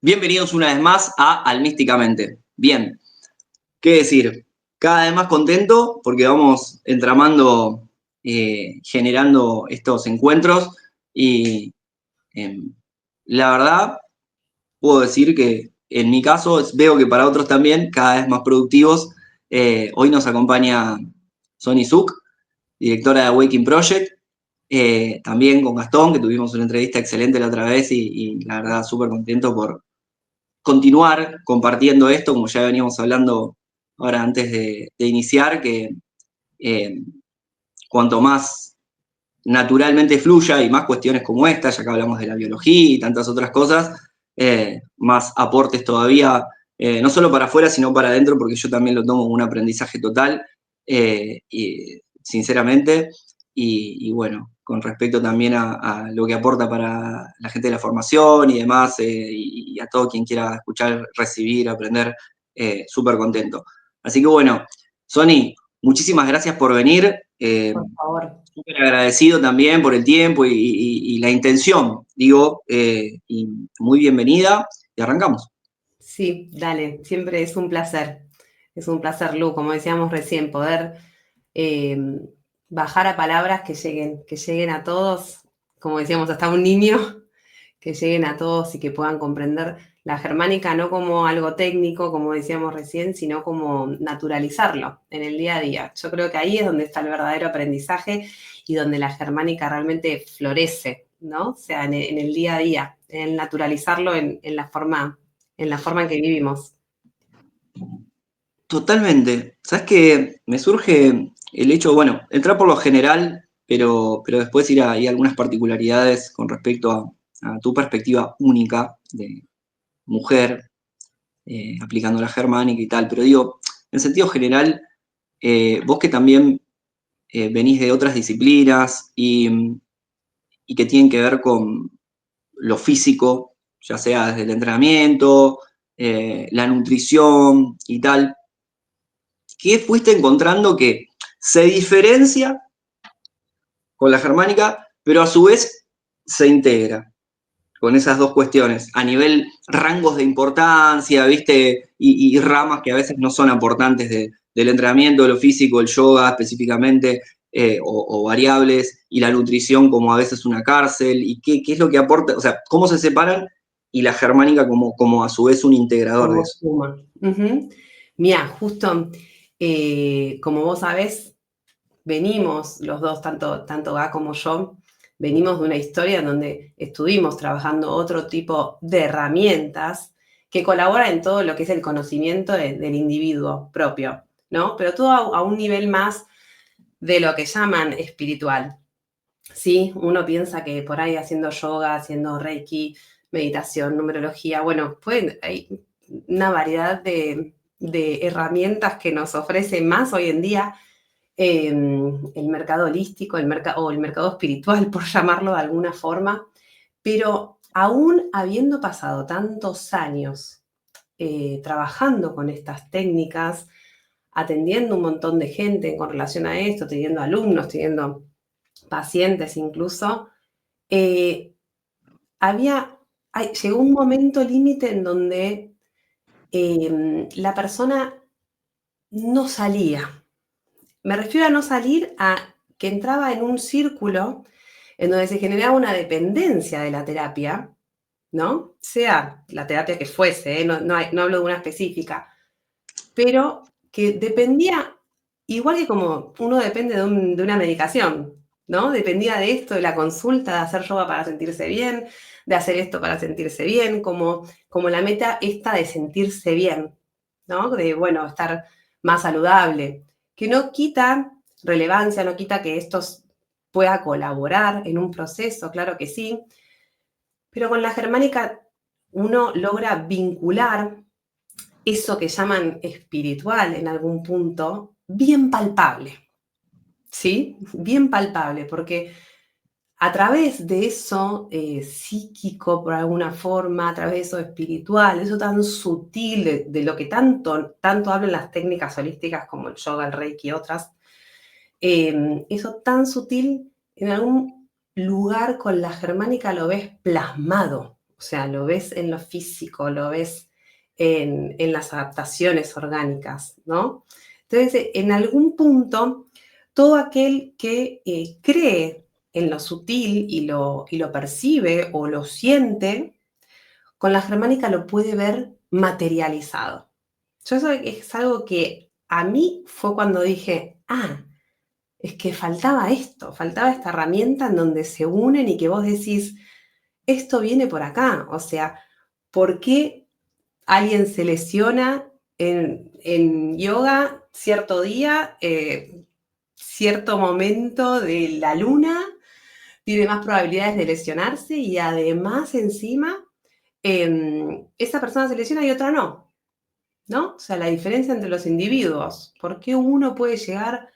Bienvenidos una vez más a Almísticamente. Bien, qué decir, cada vez más contento porque vamos entramando, generando estos encuentros y eh, la verdad puedo decir que en mi caso, veo que para otros también, cada vez más productivos. Hoy nos acompaña Sony Suk, directora de Waking Project, también con Gastón, que tuvimos una entrevista excelente la otra vez y la verdad súper contento por continuar compartiendo esto, como ya veníamos hablando ahora antes de iniciar, que eh, cuanto más naturalmente fluya y más cuestiones como esta, ya que hablamos de la biología y tantas otras cosas, más aportes todavía, no solo para afuera, sino para adentro, porque yo también lo tomo como un aprendizaje total, sinceramente, y bueno, con respecto también a lo que aporta para la gente de la formación y demás, y a todo quien quiera escuchar, recibir, aprender, súper contento. Así que bueno, Sony, muchísimas gracias por venir. Por favor. Súper agradecido también por el tiempo y la intención, digo, y muy bienvenida y arrancamos. Sí, dale, siempre es un placer. Es un placer, Lu, como decíamos recién, poder eh, bajar a palabras que lleguen a todos, como decíamos, hasta un niño, que lleguen a todos y que puedan comprender la germánica no como algo técnico, como decíamos recién, sino como naturalizarlo en el día a día. Yo creo que ahí es donde está el verdadero aprendizaje y donde la germánica realmente florece, ¿no? O sea, en el día a día, en naturalizarlo en la forma en que vivimos. Totalmente. Sabes que me surge el hecho, bueno, entrar por lo general, pero después ir a algunas particularidades con respecto a tu perspectiva única de mujer, aplicando la germánica y tal. Pero digo, en sentido general, vos que también venís de otras disciplinas y que tienen que ver con lo físico, ya sea desde el entrenamiento, la nutrición y tal, ¿qué fuiste encontrando que se diferencia con la germánica, pero a su vez se integra con esas dos cuestiones, a nivel rangos de importancia, ¿viste? Y ramas que a veces no son aportantes del entrenamiento, de lo físico, el yoga específicamente, o variables, y la nutrición como a veces una cárcel, y qué es lo que aporta, o sea, cómo se separan, y la germánica como a su vez un integrador de Como eso. suma. Ujú. Mira, justo como vos sabés, venimos los dos, tanto Gá como yo, venimos de una historia en donde estuvimos trabajando otro tipo de herramientas que colaboran en todo lo que es el conocimiento del individuo propio, ¿no? Pero todo a un nivel más de lo que llaman espiritual. Sí, uno piensa que por ahí haciendo yoga, haciendo reiki, meditación, numerología, bueno, hay una variedad de herramientas que nos ofrece más hoy en día el mercado holístico, o el mercado espiritual, por llamarlo de alguna forma, pero aún habiendo pasado tantos años trabajando con estas técnicas, atendiendo un montón de gente con relación a esto, teniendo alumnos, teniendo pacientes incluso, eh, llegó un momento límite en donde la persona no salía. Me refiero a no salir a que entraba en un círculo en donde se generaba una dependencia de la terapia, ¿no? Sea la terapia que fuese, no hablo de una específica, pero que dependía, igual que como uno depende de una medicación, ¿no? Dependía de esto, de la consulta, de hacer yoga para sentirse bien, de hacer esto para sentirse bien, como la meta esta de sentirse bien, ¿no? De, bueno, estar más saludable, que no quita relevancia, no quita que esto pueda colaborar en un proceso, claro que sí, pero con la germánica uno logra vincular eso que llaman espiritual en algún punto, bien palpable, ¿sí? Bien palpable, porque a través de eso psíquico, por alguna forma, a través de eso espiritual, eso tan sutil, de lo que tanto hablan las técnicas holísticas como el yoga, el reiki y otras, eso tan sutil, en algún lugar con la germánica lo ves plasmado. O sea, lo ves en lo físico, lo ves en las adaptaciones orgánicas, ¿no? Entonces, en algún punto, todo aquel que cree en lo sutil y lo percibe o lo siente, con la germánica lo puede ver materializado. Yo eso es algo que a mí fue cuando dije, es que faltaba esto, faltaba esta herramienta en donde se unen y que vos decís, esto viene por acá. O sea, ¿por qué alguien se lesiona en yoga cierto día, cierto momento de la luna? Tiene más probabilidades de lesionarse y además encima esa persona se lesiona y otra no, ¿no? O sea, la diferencia entre los individuos. ¿Por qué uno puede llegar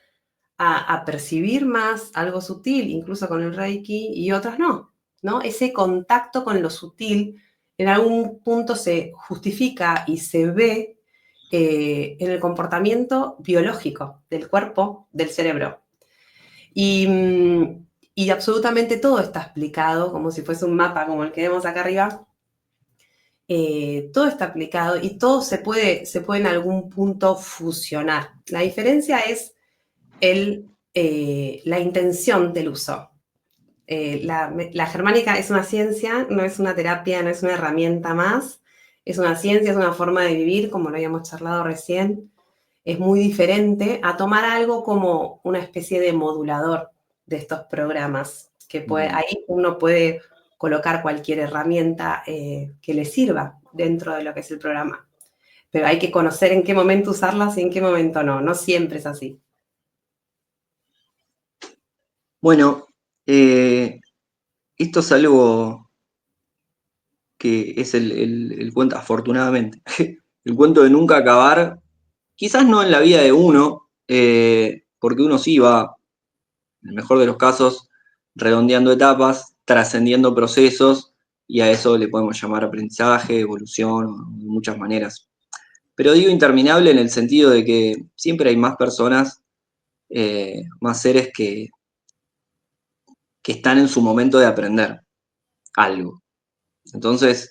a percibir más algo sutil, incluso con el Reiki, y otros no, ¿no? Ese contacto con lo sutil en algún punto se justifica y se ve en el comportamiento biológico del cuerpo, del cerebro. Y absolutamente todo está explicado, como si fuese un mapa como el que vemos acá arriba. Todo está aplicado y todo se puede en algún punto fusionar. La diferencia es la intención del uso. La germánica es una ciencia, no es una terapia, no es una herramienta más, es una ciencia, es una forma de vivir, como lo habíamos charlado recién. Es muy diferente a tomar algo como una especie de modulador de estos programas, que ahí uno puede colocar cualquier herramienta que le sirva dentro de lo que es el programa. Pero hay que conocer en qué momento usarlas y en qué momento no. No siempre es así. Bueno, esto es algo que es el cuento, afortunadamente, el cuento de nunca acabar, quizás no en la vida de uno, porque uno sí va, en el mejor de los casos, redondeando etapas, trascendiendo procesos, y a eso le podemos llamar aprendizaje, evolución, de muchas maneras. Pero digo interminable en el sentido de que siempre hay más personas, más seres que están en su momento de aprender algo. Entonces,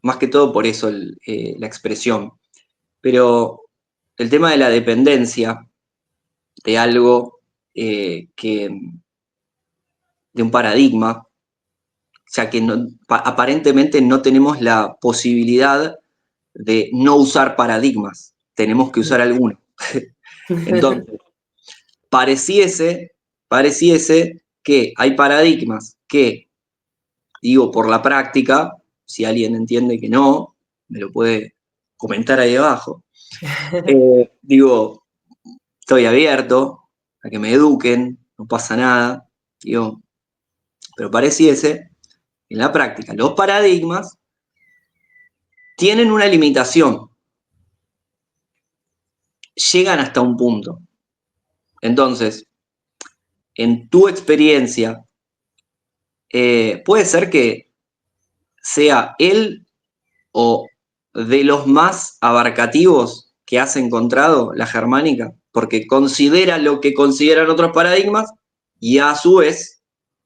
más que todo por eso la expresión. Pero el tema de la dependencia de algo de un paradigma, o sea que aparentemente no tenemos la posibilidad de no usar paradigmas, tenemos que usar alguno. Entonces, pareciese que hay paradigmas que, digo, por la práctica, si alguien entiende que no, me lo puede comentar ahí abajo. Digo, estoy abierto a que me eduquen, no pasa nada, digo, pero pareciese, en la práctica, los paradigmas tienen una limitación, llegan hasta un punto. Entonces, en tu experiencia, puede ser que sea él o de los más abarcativos que has encontrado la germánica, porque considera lo que consideran otros paradigmas y a su vez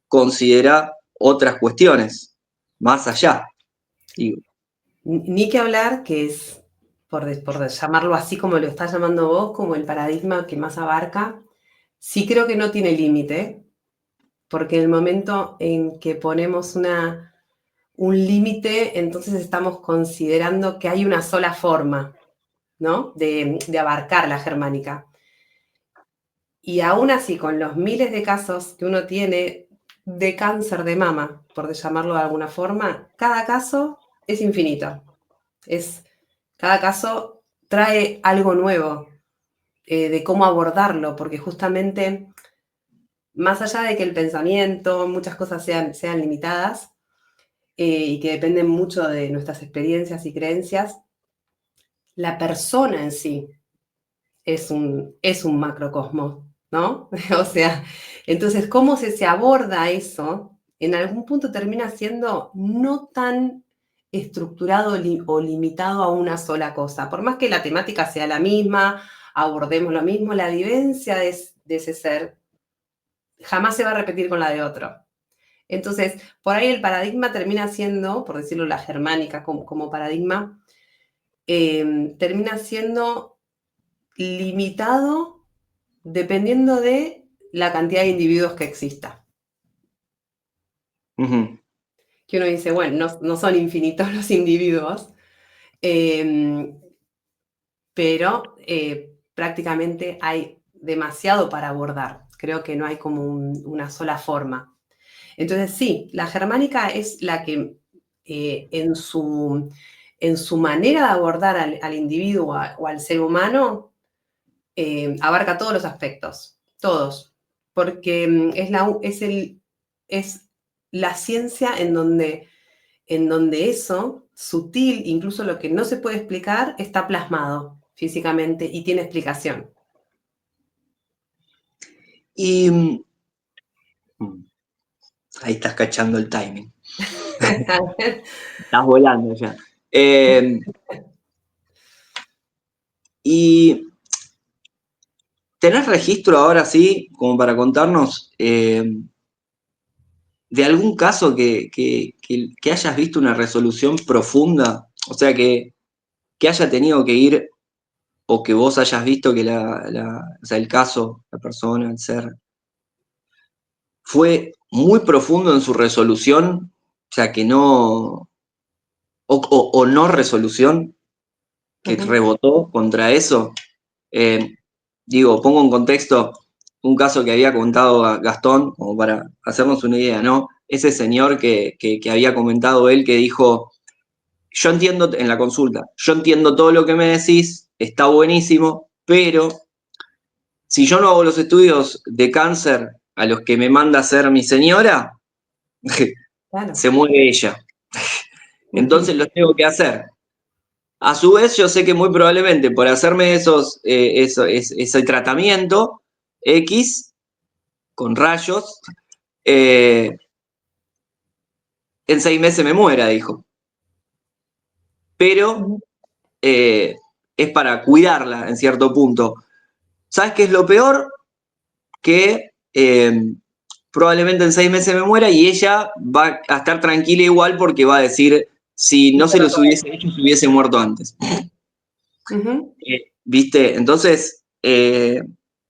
considera otras cuestiones más allá. Digo. Ni que hablar, que es, por llamarlo así como lo estás llamando vos, como el paradigma que más abarca, sí creo que no tiene límite, porque en el momento en que ponemos un límite, entonces estamos considerando que hay una sola forma, ¿no? De abarcar la germánica. Y aún así, con los miles de casos que uno tiene de cáncer de mama, por llamarlo de alguna forma, cada caso es infinito. Cada caso trae algo nuevo de cómo abordarlo, porque justamente, más allá de que el pensamiento, muchas cosas sean limitadas y que dependen mucho de nuestras experiencias y creencias, la persona en sí es un macrocosmos, ¿no? O sea, entonces, ¿cómo se aborda eso? En algún punto termina siendo no tan estructurado o limitado a una sola cosa. Por más que la temática sea la misma, abordemos lo mismo, la vivencia de ese ser jamás se va a repetir con la de otro. Entonces, por ahí el paradigma termina siendo, por decirlo la germánica como paradigma, termina siendo limitado dependiendo de la cantidad de individuos que exista. Ujú. Que uno dice, bueno, no son infinitos los individuos, pero prácticamente hay demasiado para abordar. Creo que no hay como una sola forma. Entonces, sí, la germánica es la que en su manera de abordar al individuo o al ser humano abarca todos los aspectos, todos, porque es la ciencia en donde eso, sutil, incluso lo que no se puede explicar, está plasmado físicamente y tiene explicación. Y ahí estás cachando el timing. A ver. Estás volando ya. Y ¿tenés registro ahora sí, como para contarnos, de algún caso que hayas visto una resolución profunda? O sea, que haya tenido que ir, o que vos hayas visto que o sea, el caso, la persona, el ser, fue muy profundo en su resolución, o sea, que no, o no resolución, que Ujú. rebotó contra eso. Eh, Digo, pongo en contexto un caso que había contado a Gastón, como para hacernos una idea, ¿no? Ese señor que había comentado él, que dijo, yo entiendo en la consulta, yo entiendo todo lo que me decís, está buenísimo, pero si yo no hago los estudios de cáncer a los que me manda a hacer mi señora, Claro. se muere ella. Entonces Ujú. los tengo que hacer. A su vez, yo sé que muy probablemente por hacerme ese tratamiento X con rayos, en 6 meses me muera, dijo. Pero Ujú. es para cuidarla en cierto punto. ¿Sabes qué es lo peor? Que probablemente en 6 meses me muera y ella va a estar tranquila igual porque va a decir, si no se los hubiese hecho, se hubiese muerto antes. Ujú. ¿Viste? Entonces,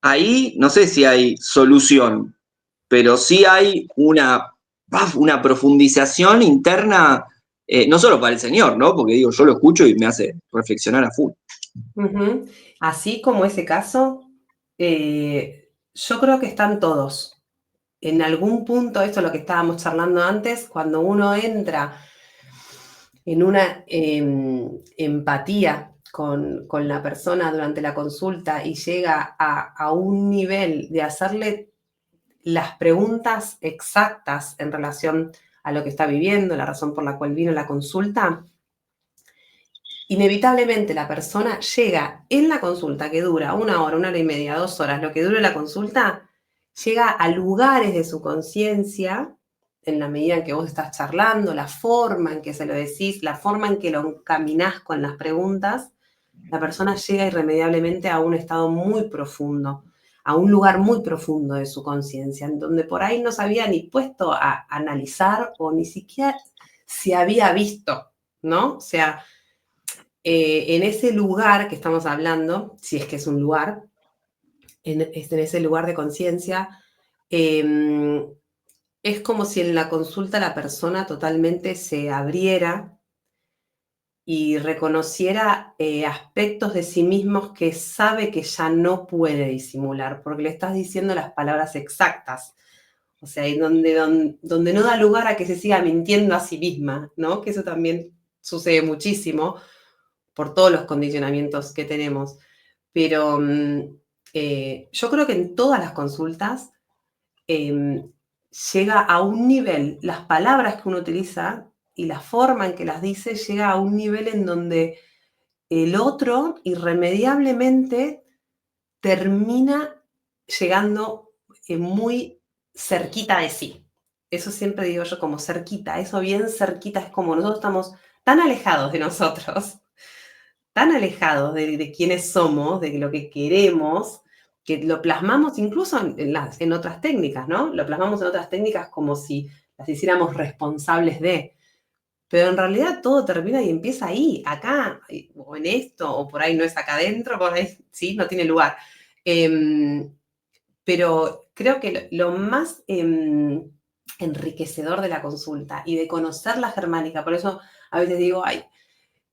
ahí no sé si hay solución, pero sí hay una profundización interna, no solo para el señor, ¿no? Porque digo, yo lo escucho y me hace reflexionar a full. Ujú. Así como ese caso, yo creo que están todos. En algún punto, esto es lo que estábamos charlando antes, cuando uno entra en una empatía con la persona durante la consulta y llega a un nivel de hacerle las preguntas exactas en relación a lo que está viviendo, la razón por la cual vino la consulta, inevitablemente la persona llega en la consulta, que dura 1 hora, 1 hora y media, 2 horas, lo que dure la consulta, llega a lugares de su conciencia, en la medida en que vos estás charlando, la forma en que se lo decís, la forma en que lo encaminás con las preguntas, la persona llega irremediablemente a un estado muy profundo, a un lugar muy profundo de su conciencia, en donde por ahí no se había ni puesto a analizar o ni siquiera se había visto, ¿no? O sea, en ese lugar que estamos hablando, si es que es un lugar, en ese lugar de conciencia, es como si en la consulta la persona totalmente se abriera y reconociera aspectos de sí mismos que sabe que ya no puede disimular, porque le estás diciendo las palabras exactas. O sea, y donde no da lugar a que se siga mintiendo a sí misma, ¿no? Que eso también sucede muchísimo por todos los condicionamientos que tenemos. Pero yo creo que en todas las consultas llega a un nivel, las palabras que uno utiliza y la forma en que las dice llega a un nivel en donde el otro irremediablemente termina llegando muy cerquita de sí. Eso siempre digo yo como cerquita, eso bien cerquita es como nosotros estamos tan alejados de nosotros, tan alejados de quiénes somos, de lo que queremos, que lo plasmamos incluso en otras técnicas, ¿no? Lo plasmamos en otras técnicas como si las hiciéramos responsables de. Pero en realidad todo termina y empieza ahí, acá, o en esto, o por ahí no es acá adentro, por ahí sí, no tiene lugar. Pero creo que lo más enriquecedor de la consulta y de conocer la germánica, por eso a veces digo, ay,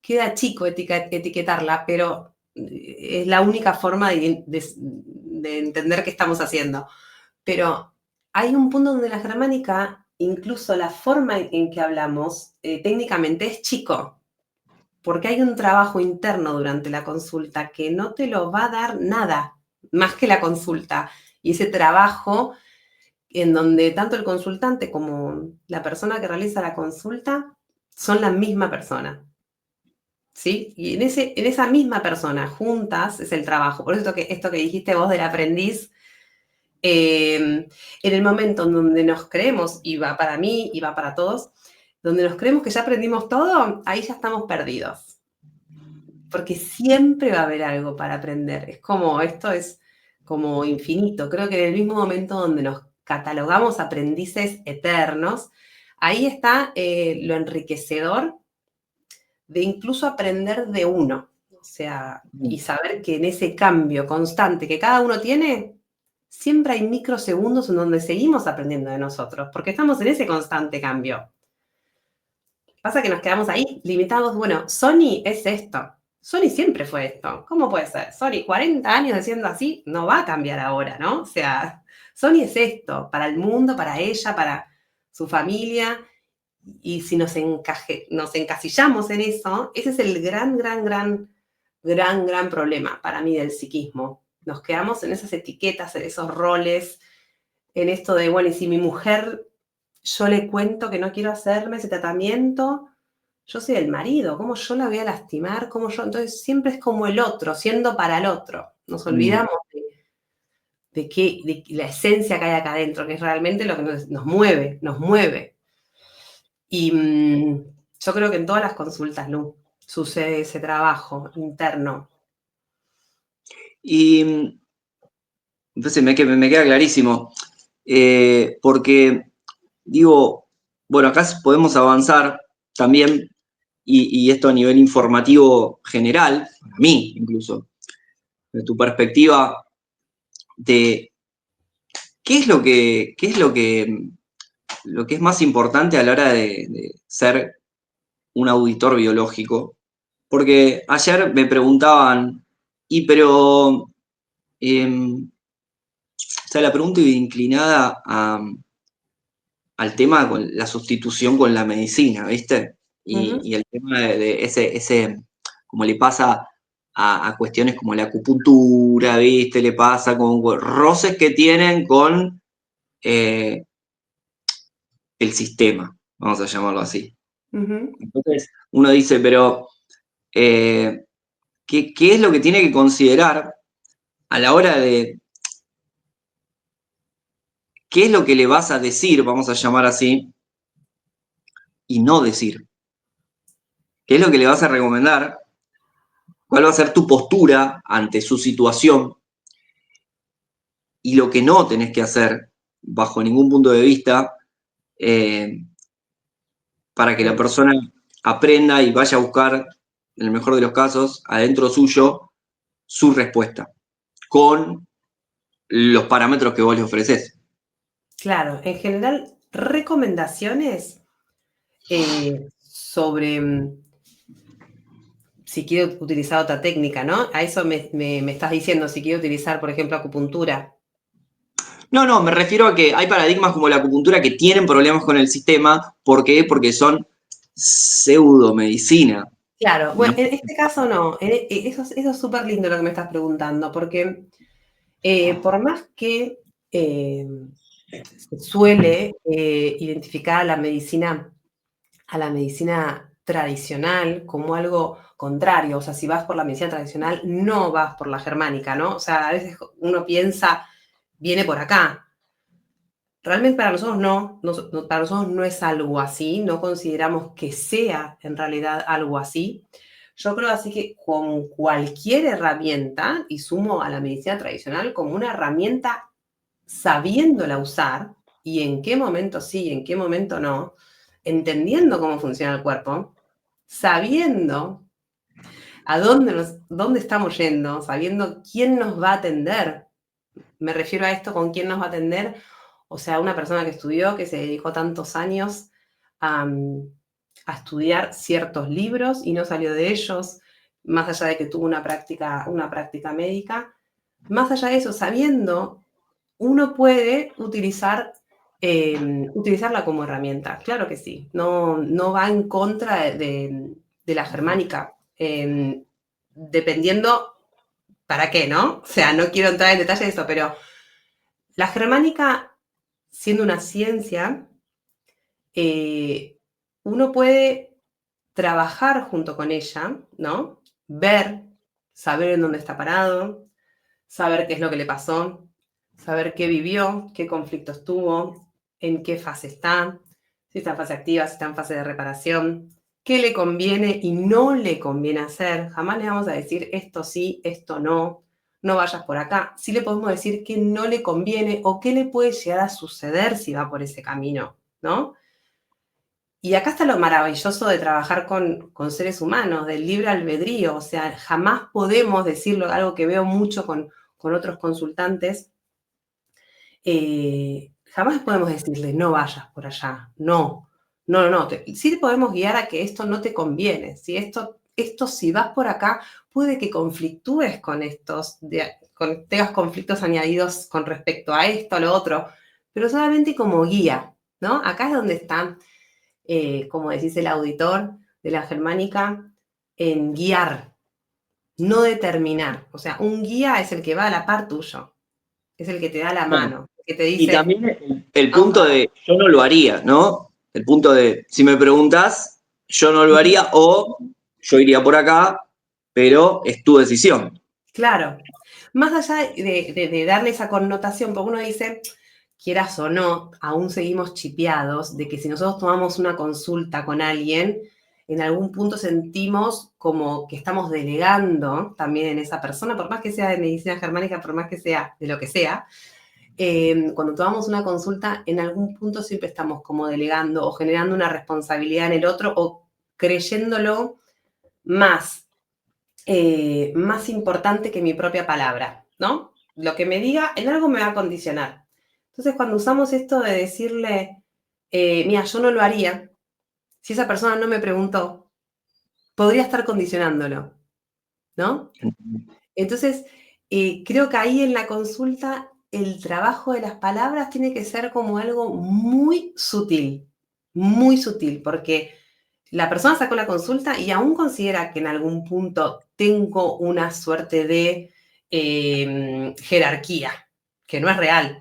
queda chico etiquetarla, pero es la única forma de entender qué estamos haciendo. Pero hay un punto donde la germánica, incluso la forma en que hablamos, técnicamente es chico, porque hay un trabajo interno durante la consulta que no te lo va a dar nada más que la consulta. Y ese trabajo en donde tanto el consultante como la persona que realiza la consulta son la misma persona. ¿Sí? Y en esa misma persona, juntas, es el trabajo. Por eso esto que dijiste vos del aprendiz, en el momento en donde nos creemos, y va para mí, y va para todos, donde nos creemos que ya aprendimos todo, ahí ya estamos perdidos. Porque siempre va a haber algo para aprender. Esto es como infinito. Creo que en el mismo momento donde nos catalogamos aprendices eternos, ahí está lo enriquecedor de incluso aprender de uno. O sea, y saber que en ese cambio constante que cada uno tiene, siempre hay microsegundos en donde seguimos aprendiendo de nosotros, porque estamos en ese constante cambio. Pasa que nos quedamos ahí limitados. Bueno, Sony es esto. Sony siempre fue esto. ¿Cómo puede ser? Sony, 40 años haciendo así, no va a cambiar ahora, ¿no? O sea, Sony es esto, para el mundo, para ella, para su familia. Y si nos encasillamos en eso, ese es el gran problema para mí del psiquismo. Nos quedamos en esas etiquetas, en esos roles, en esto de, bueno, y si mi mujer, yo le cuento que no quiero hacerme ese tratamiento, yo soy el marido, ¿cómo yo la voy a lastimar? ¿Cómo yo? Entonces siempre es como el otro, siendo para el otro. Nos olvidamos de la esencia que hay acá adentro, que es realmente lo que nos mueve. Y yo creo que en todas las consultas, Lu, sucede ese trabajo interno. Y entonces me queda clarísimo, porque digo, bueno, acá podemos avanzar también, y esto a nivel informativo general, para mí incluso, de tu perspectiva, de qué es lo que es más importante a la hora de ser un auditor biológico. Porque ayer me preguntaban, pero, o sea, la pregunta iba inclinada al tema con la sustitución con la medicina, ¿viste? Y el tema de ese, como le pasa a cuestiones como la acupuntura, ¿viste? Le pasa con roces que tienen con el sistema, vamos a llamarlo así. Entonces, uno dice, pero ¿qué es lo que tiene que considerar a la hora de qué es lo que le vas a decir, vamos a llamar así, y no decir? ¿Qué es lo que le vas a recomendar? ¿Cuál va a ser tu postura ante su situación? Y lo que no tenés que hacer, bajo ningún punto de vista, para que la persona aprenda y vaya a buscar, en el mejor de los casos, adentro suyo, su respuesta, con los parámetros que vos le ofreces. Claro, en general, recomendaciones sobre si quiero utilizar otra técnica, ¿no? A eso me estás diciendo, si quiero utilizar, por ejemplo, acupuntura. No, me refiero a que hay paradigmas como la acupuntura que tienen problemas con el sistema. ¿Por qué? Porque son pseudomedicina. Claro, bueno, ¿No? en este caso no. Eso es súper lindo lo que me estás preguntando, porque por más que se suele identificar a la medicina tradicional como algo contrario. O sea, si vas por la medicina tradicional, no vas por la germánica, ¿no? O sea, a veces uno piensa, viene por acá. Realmente para nosotros para nosotros no es algo así, no consideramos que sea en realidad algo así. Yo creo así que con cualquier herramienta, y sumo a la medicina tradicional como una herramienta sabiéndola usar, y en qué momento sí y en qué momento no, entendiendo cómo funciona el cuerpo, sabiendo a dónde estamos yendo, sabiendo quién nos va a atender. Me refiero a esto con quién nos va a atender, o sea, una persona que estudió, que se dedicó tantos años a, a estudiar ciertos libros y no salió de ellos, más allá de que tuvo una práctica médica. Más allá de eso, sabiendo, uno puede utilizarla como herramienta, claro que sí, no va en contra de la germánica, dependiendo para qué, ¿no? O sea, no quiero entrar en detalle de esto, pero la germánica, siendo una ciencia, uno puede trabajar junto con ella, ¿no? Ver, saber en dónde está parado, saber qué es lo que le pasó, saber qué vivió, qué conflictos tuvo, en qué fase está, si está en fase activa, si está en fase de reparación, qué le conviene y no le conviene hacer. Jamás le vamos a decir esto sí, esto no, no vayas por acá. Sí le podemos decir qué no le conviene o qué le puede llegar a suceder si va por ese camino, ¿no? Y acá está lo maravilloso de trabajar con seres humanos, del libre albedrío. O sea, jamás podemos decirlo, algo que veo mucho con otros consultantes, jamás podemos decirle, no vayas por allá, no, no, no, no. Sí te podemos guiar a que esto no te conviene, si esto si vas por acá, puede que conflictúes con tengas conflictos añadidos con respecto a esto, a lo otro, pero solamente como guía, ¿no? Acá es donde está, como decís, el auditor de la germánica, en guiar, no determinar. O sea, un guía es el que va a la par tuyo, es el que te da la Bueno, mano, que te y dice, también el vamos punto acá. de yo no lo haría, ¿no? El punto de si me preguntás, yo no lo haría o yo iría por acá, pero es tu decisión. Claro. Más allá de darle esa connotación, porque uno dice, quieras o no, aún seguimos chipeados de que si nosotros tomamos una consulta con alguien, en algún punto sentimos como que estamos delegando también en esa persona, por más que sea de medicina germánica, por más que sea de lo que sea. Cuando tomamos una consulta, en algún punto siempre estamos como delegando o generando una responsabilidad en el otro o creyéndolo más más importante que mi propia palabra, ¿no? Lo que me diga en algo me va a condicionar. Entonces, cuando usamos esto de decirle, mira, yo no lo haría, si esa persona no me preguntó, podría estar condicionándolo, ¿no? Entonces, creo que ahí en la consulta el trabajo de las palabras tiene que ser como algo muy sutil, porque la persona sacó la consulta y aún considera que en algún punto tengo una suerte de jerarquía, que no es real.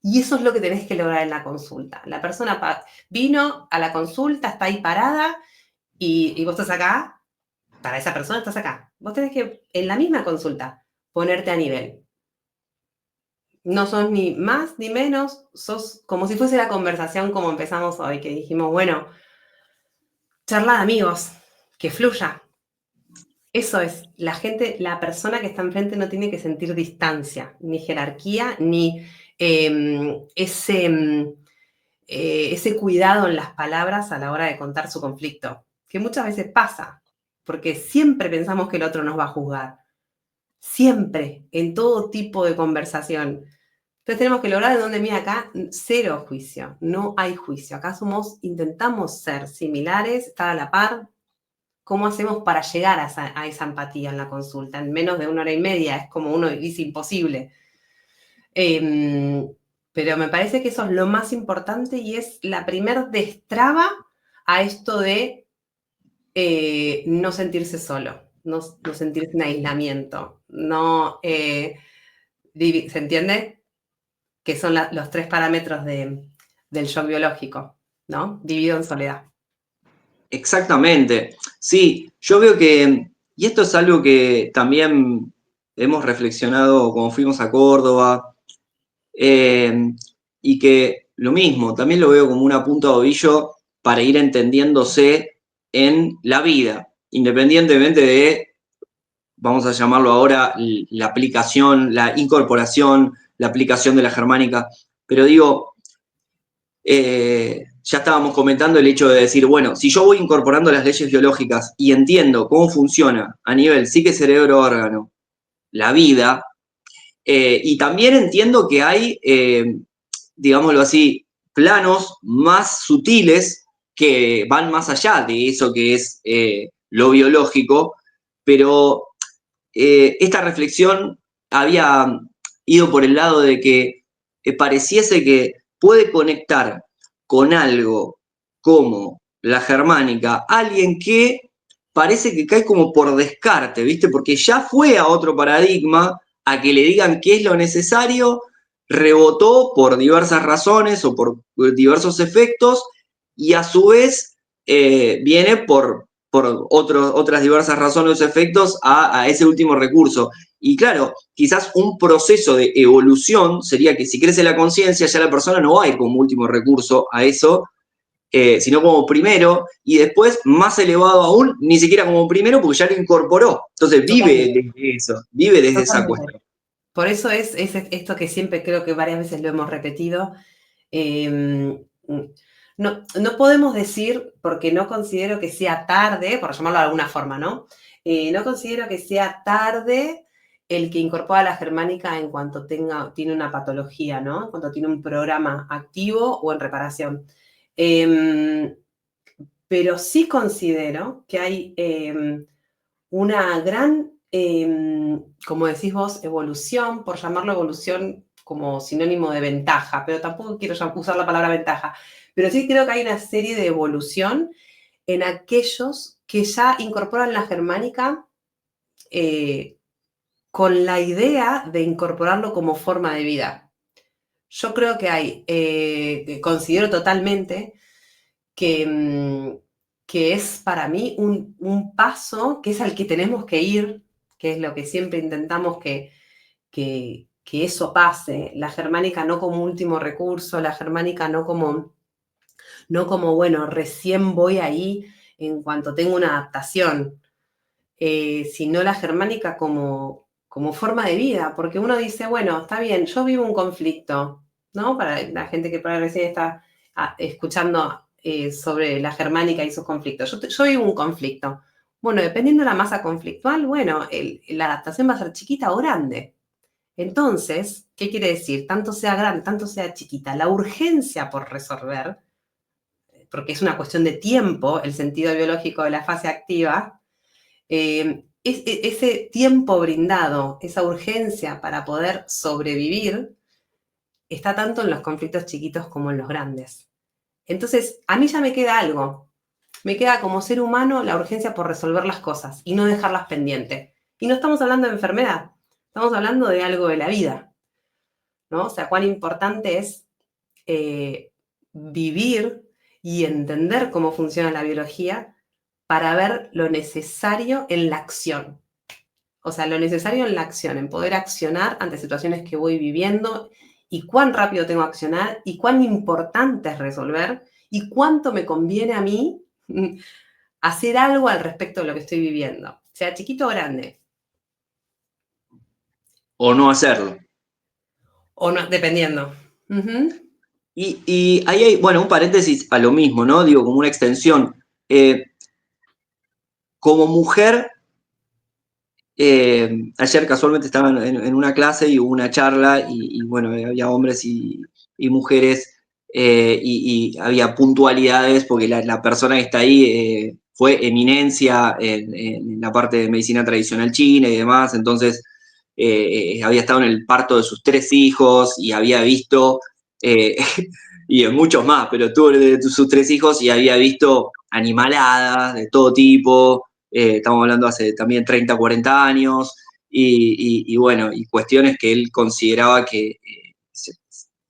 Y eso es lo que tenés que lograr en la consulta. La persona vino a la consulta, está ahí parada y vos estás acá, para esa persona estás acá. Vos tenés que, en la misma consulta, ponerte a nivel. No sos ni más ni menos, sos como si fuese la conversación como empezamos hoy, que dijimos, bueno, charla de amigos, que fluya. Eso es, la gente, la persona que está enfrente no tiene que sentir distancia, ni jerarquía, ni ese cuidado en las palabras a la hora de contar su conflicto, que muchas veces pasa, porque siempre pensamos que el otro nos va a juzgar, siempre, en todo tipo de conversación. Entonces tenemos que lograr de donde mira acá, cero juicio, no hay juicio. Acá intentamos ser similares, estar a la par. ¿Cómo hacemos para llegar a esa empatía en la consulta? En menos de 1 hora y media, es como uno dice imposible. Pero me parece que eso es lo más importante y es la primer destraba a esto de no sentirse solo, no sentirse en aislamiento, no, ¿se entiende? Que son los 3 parámetros del shock biológico, ¿no? Vivido en soledad. Exactamente. Sí, yo veo que, y esto es algo que también hemos reflexionado cuando fuimos a Córdoba, y que lo mismo, también lo veo como una punta de ovillo para ir entendiéndose en la vida, independientemente de, vamos a llamarlo ahora, la aplicación, la incorporación, la aplicación de la germánica. Pero digo, ya estábamos comentando el hecho de decir, bueno, si yo voy incorporando las leyes biológicas y entiendo cómo funciona a nivel psique, cerebro, órgano, la vida, y también entiendo que hay, digámoslo así, planos más sutiles que van más allá de eso que es lo biológico, pero esta reflexión había ido por el lado de que pareciese que puede conectar con algo como la germánica, alguien que parece que cae como por descarte, ¿viste? Porque ya fue a otro paradigma, a que le digan qué es lo necesario, rebotó por diversas razones o por diversos efectos, y a su vez viene por otras diversas razones o efectos a ese último recurso. Y claro, quizás un proceso de evolución sería que si crece la conciencia, ya la persona no va a ir como último recurso a eso, sino como primero, y después, más elevado aún, ni siquiera como primero, porque ya lo incorporó. Entonces vive Totalmente. desde eso, vive desde esa Totalmente. cuestión. Por eso es esto que siempre creo que varias veces lo hemos repetido. No podemos decir, porque no considero que sea tarde, por llamarlo de alguna forma, ¿no? No considero que sea tarde el que incorpora la germánica en cuanto tiene una patología, ¿no? En cuanto tiene un programa activo o en reparación. Pero sí considero que hay una gran, como decís vos, evolución, por llamarlo evolución como sinónimo de ventaja, pero tampoco quiero usar la palabra ventaja, pero sí creo que hay una serie de evolución en aquellos que ya incorporan la germánica con la idea de incorporarlo como forma de vida. Yo creo que considero totalmente que, que es para mí un paso que es al que tenemos que ir, que es lo que siempre intentamos que eso pase. La germánica no como último recurso, la germánica no como bueno, recién voy ahí en cuanto tengo una adaptación, sino la germánica como forma de vida, porque uno dice, bueno, está bien, yo vivo un conflicto, ¿no? Para la gente que por ahí recién está escuchando sobre la germánica y sus conflictos. Yo vivo un conflicto. Bueno, dependiendo de la masa conflictual, bueno, la adaptación va a ser chiquita o grande. Entonces, ¿qué quiere decir? Tanto sea grande, tanto sea chiquita, la urgencia por resolver, porque es una cuestión de tiempo, el sentido biológico de la fase activa, ese tiempo brindado, esa urgencia para poder sobrevivir, está tanto en los conflictos chiquitos como en los grandes. Entonces, a mí ya me queda algo. Me queda como ser humano la urgencia por resolver las cosas y no dejarlas pendientes. Y no estamos hablando de enfermedad, estamos hablando de algo de la vida, ¿no? O sea, cuán importante es vivir y entender cómo funciona la biología para ver lo necesario en la acción. O sea, lo necesario en la acción, en poder accionar ante situaciones que voy viviendo y cuán rápido tengo que accionar y cuán importante es resolver y cuánto me conviene a mí hacer algo al respecto de lo que estoy viviendo, sea chiquito o grande. O no hacerlo. O no, dependiendo. Y ahí hay, bueno, un paréntesis a lo mismo, ¿no? Digo, como una extensión. Como mujer, ayer casualmente estaba en una clase y hubo una charla y bueno, había hombres y mujeres y había puntualidades porque la persona que está ahí fue eminencia en la parte de medicina tradicional china y demás, entonces había estado en el parto de sus 3 hijos y había visto, y en muchos más, pero tuvo de sus 3 hijos y había visto animaladas de todo tipo. Estamos hablando hace también 30, 40 años, y bueno, y cuestiones que él consideraba que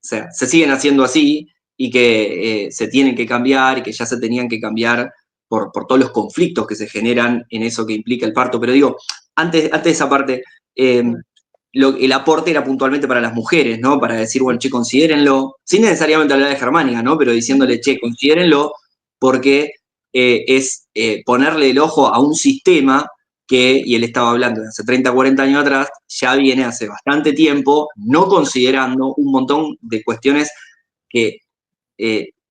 se siguen haciendo así y que se tienen que cambiar y que ya se tenían que cambiar por todos los conflictos que se generan en eso que implica el parto. Pero digo, antes de esa parte, el aporte era puntualmente para las mujeres, ¿no? Para decir, bueno, che, considérenlo, sin necesariamente hablar de germánica, ¿no? Pero diciéndole, che, considérenlo porque es ponerle el ojo a un sistema que, y él estaba hablando de hace 30, 40 años atrás, ya viene hace bastante tiempo, no considerando un montón de cuestiones que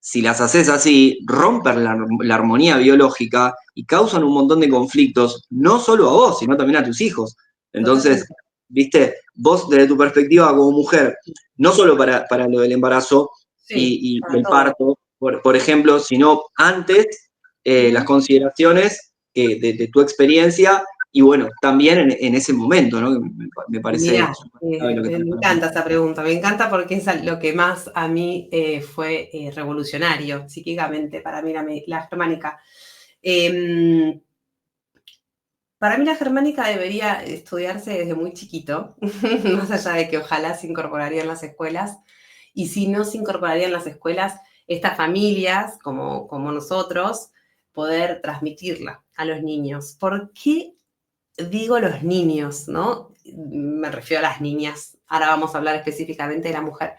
si las haces así, rompen la armonía biológica y causan un montón de conflictos, no solo a vos, sino también a tus hijos. Entonces, Totalmente. viste, vos desde tu perspectiva como mujer, no solo para lo del embarazo Sí, y para el todo. parto, por ejemplo, sino antes, las Ujú. consideraciones de tu experiencia y bueno, también en ese momento, ¿no? Me parece Mirá, súper clave lo que me estás hablando. encanta esa pregunta, me encanta porque es lo que más a mí fue revolucionario psíquicamente para mí la germánica. Em, para mí la germánica debería estudiarse desde muy chiquito, más allá de que ojalá se incorporaría en las escuelas, y si no se incorporaría en las escuelas, estas familias como nosotros, poder transmitirla a los niños. ¿Por qué digo los niños, no? Me refiero a las niñas. Ahora vamos a hablar específicamente de la mujer.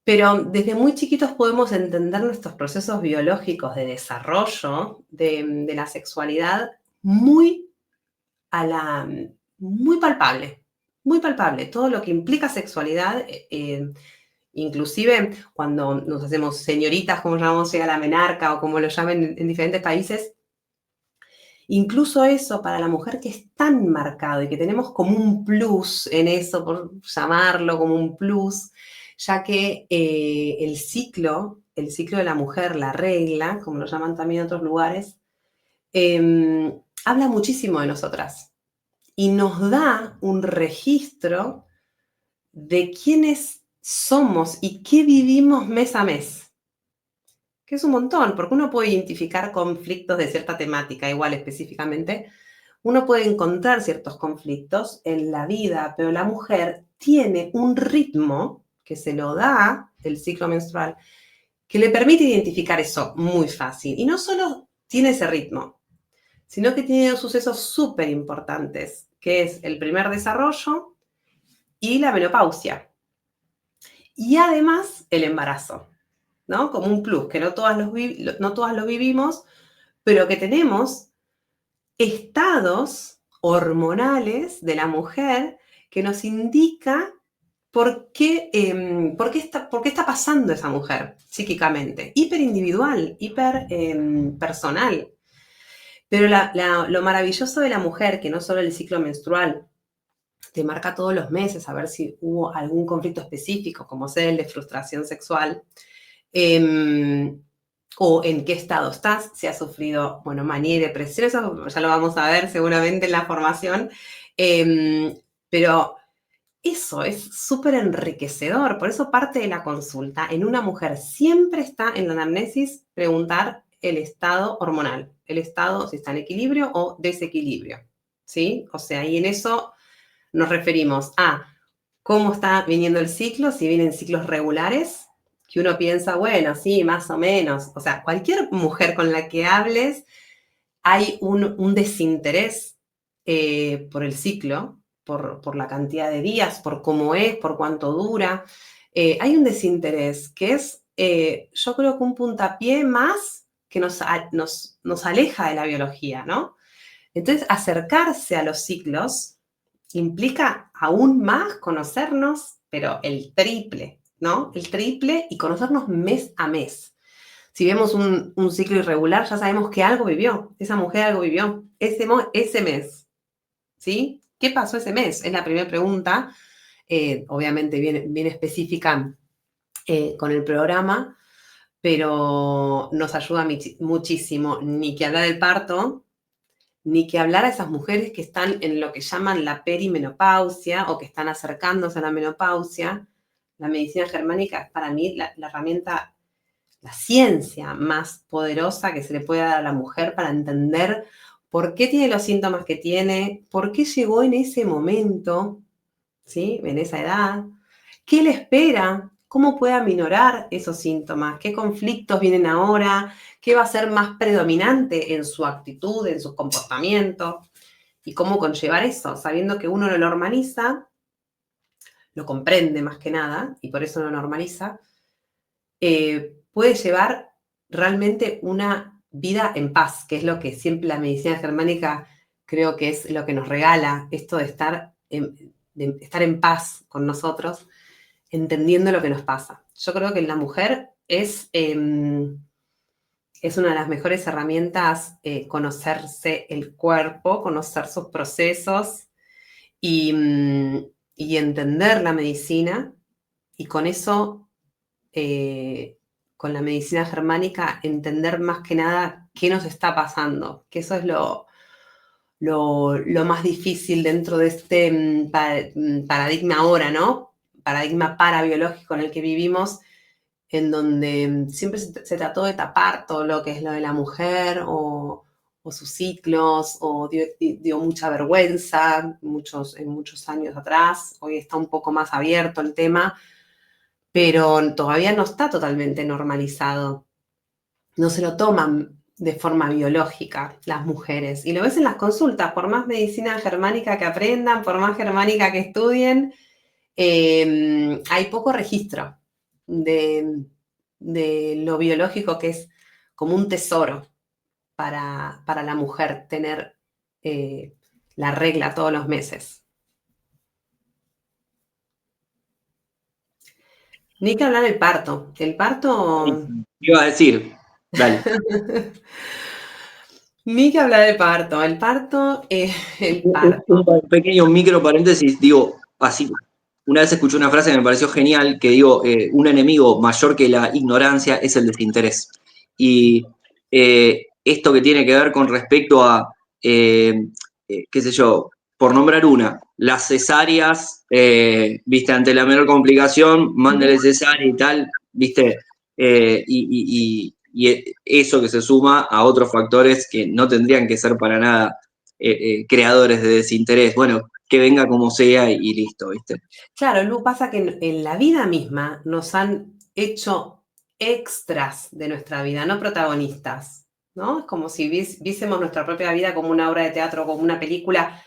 Pero desde muy chiquitos podemos entender nuestros procesos biológicos de desarrollo de la sexualidad muy a la muy palpable. Todo lo que implica sexualidad, inclusive cuando nos hacemos señoritas, como llamamos, llega la menarca o como lo llamen en diferentes países, incluso eso para la mujer que es tan marcado y que tenemos como un plus en eso, por llamarlo como un plus, ya que el ciclo de la mujer, la regla, como lo llaman también en otros lugares, habla muchísimo de nosotras y nos da un registro de quiénes somos y qué vivimos mes a mes. Que es un montón, porque uno puede identificar conflictos de cierta temática, igual específicamente, uno puede encontrar ciertos conflictos en la vida, pero la mujer tiene un ritmo que se lo da el ciclo menstrual, que le permite identificar eso muy fácil. Y no solo tiene ese ritmo, sino que tiene dos sucesos súper importantes, que es el primer desarrollo y la menopausia. Y además el embarazo, ¿no? Como un plus, que no todas lo vivimos, pero que tenemos estados hormonales de la mujer que nos indica por qué está pasando esa mujer psíquicamente. Hiperindividual, hiper personal. Pero lo maravilloso de la mujer, que no solo el ciclo menstrual, te marca todos los meses a ver si hubo algún conflicto específico, como sea el de frustración sexual, eh, o en qué estado estás, si has sufrido, bueno, manía y depresión, eso ya lo vamos a ver seguramente en la formación, pero eso es súper enriquecedor, por eso parte de la consulta en una mujer siempre está en la anamnesis preguntar el estado hormonal, el estado si está en equilibrio o desequilibrio, ¿sí? O sea, y en eso nos referimos a cómo está viniendo el ciclo, si vienen ciclos regulares, que uno piensa, bueno, sí, más o menos. O sea, cualquier mujer con la que hables, hay un desinterés por el ciclo, por la cantidad de días, por cómo es, por cuánto dura. Hay un desinterés que es, yo creo que un puntapié más que nos aleja de la biología, ¿no? Entonces, acercarse a los ciclos implica aún más conocernos, pero el triple, ¿no? El triple y conocernos mes a mes. Si vemos un ciclo irregular, ya sabemos que algo vivió, esa mujer algo vivió, ese mes, ¿sí? ¿Qué pasó ese mes? Es la primera pregunta, obviamente bien específica con el programa, pero nos ayuda muchísimo, ni que hablar del parto, ni que hablar a esas mujeres que están en lo que llaman la perimenopausia o que están acercándose a la menopausia. La medicina germánica es para mí la herramienta, la ciencia más poderosa que se le puede dar a la mujer para entender por qué tiene los síntomas que tiene, por qué llegó en ese momento, ¿sí? En esa edad, qué le espera, cómo puede aminorar esos síntomas, qué conflictos vienen ahora, qué va a ser más predominante en su actitud, en su comportamiento, y cómo conllevar eso, sabiendo que uno lo normaliza, lo comprende más que nada, y por eso lo normaliza, puede llevar realmente una vida en paz, que es lo que siempre la medicina germánica creo que es lo que nos regala, esto de estar en paz con nosotros, entendiendo lo que nos pasa. Yo creo que en la mujer es una de las mejores herramientas conocerse el cuerpo, conocer sus procesos y entender la medicina. Y con eso, con la medicina germánica, entender más que nada qué nos está pasando, que eso es lo más difícil dentro de este paradigma ahora, ¿no? Paradigma parabiológico en el que vivimos, en donde siempre se trató de tapar todo lo que es lo de la mujer o sus ciclos, o dio mucha vergüenza en muchos años atrás. Hoy está un poco más abierto el tema, pero todavía no está totalmente normalizado. No se lo toman de forma biológica las mujeres. Y lo ves en las consultas, por más medicina germánica que aprendan, por más germánica que estudien, hay poco registro de lo biológico, que es como un tesoro para la mujer tener la regla todos los meses. Ni que hablar del parto. El parto... Iba a decir, dale. Ni que hablar del parto. El parto, el parto. Un pequeño micro paréntesis, digo, así, una vez escuché una frase que me pareció genial, que digo, un enemigo mayor que la ignorancia es el desinterés. Y esto que tiene que ver con respecto a, qué sé yo, por nombrar una, las cesáreas, viste, ante la menor complicación, mándele cesárea y tal, viste, y eso que se suma a otros factores que no tendrían que ser para nada creadores de desinterés. Bueno, que venga como sea y listo, ¿viste? Claro, Lu, pasa que en la vida misma nos han hecho extras de nuestra vida, no protagonistas, ¿no? Es como si viésemos nuestra propia vida como una obra de teatro, como una película,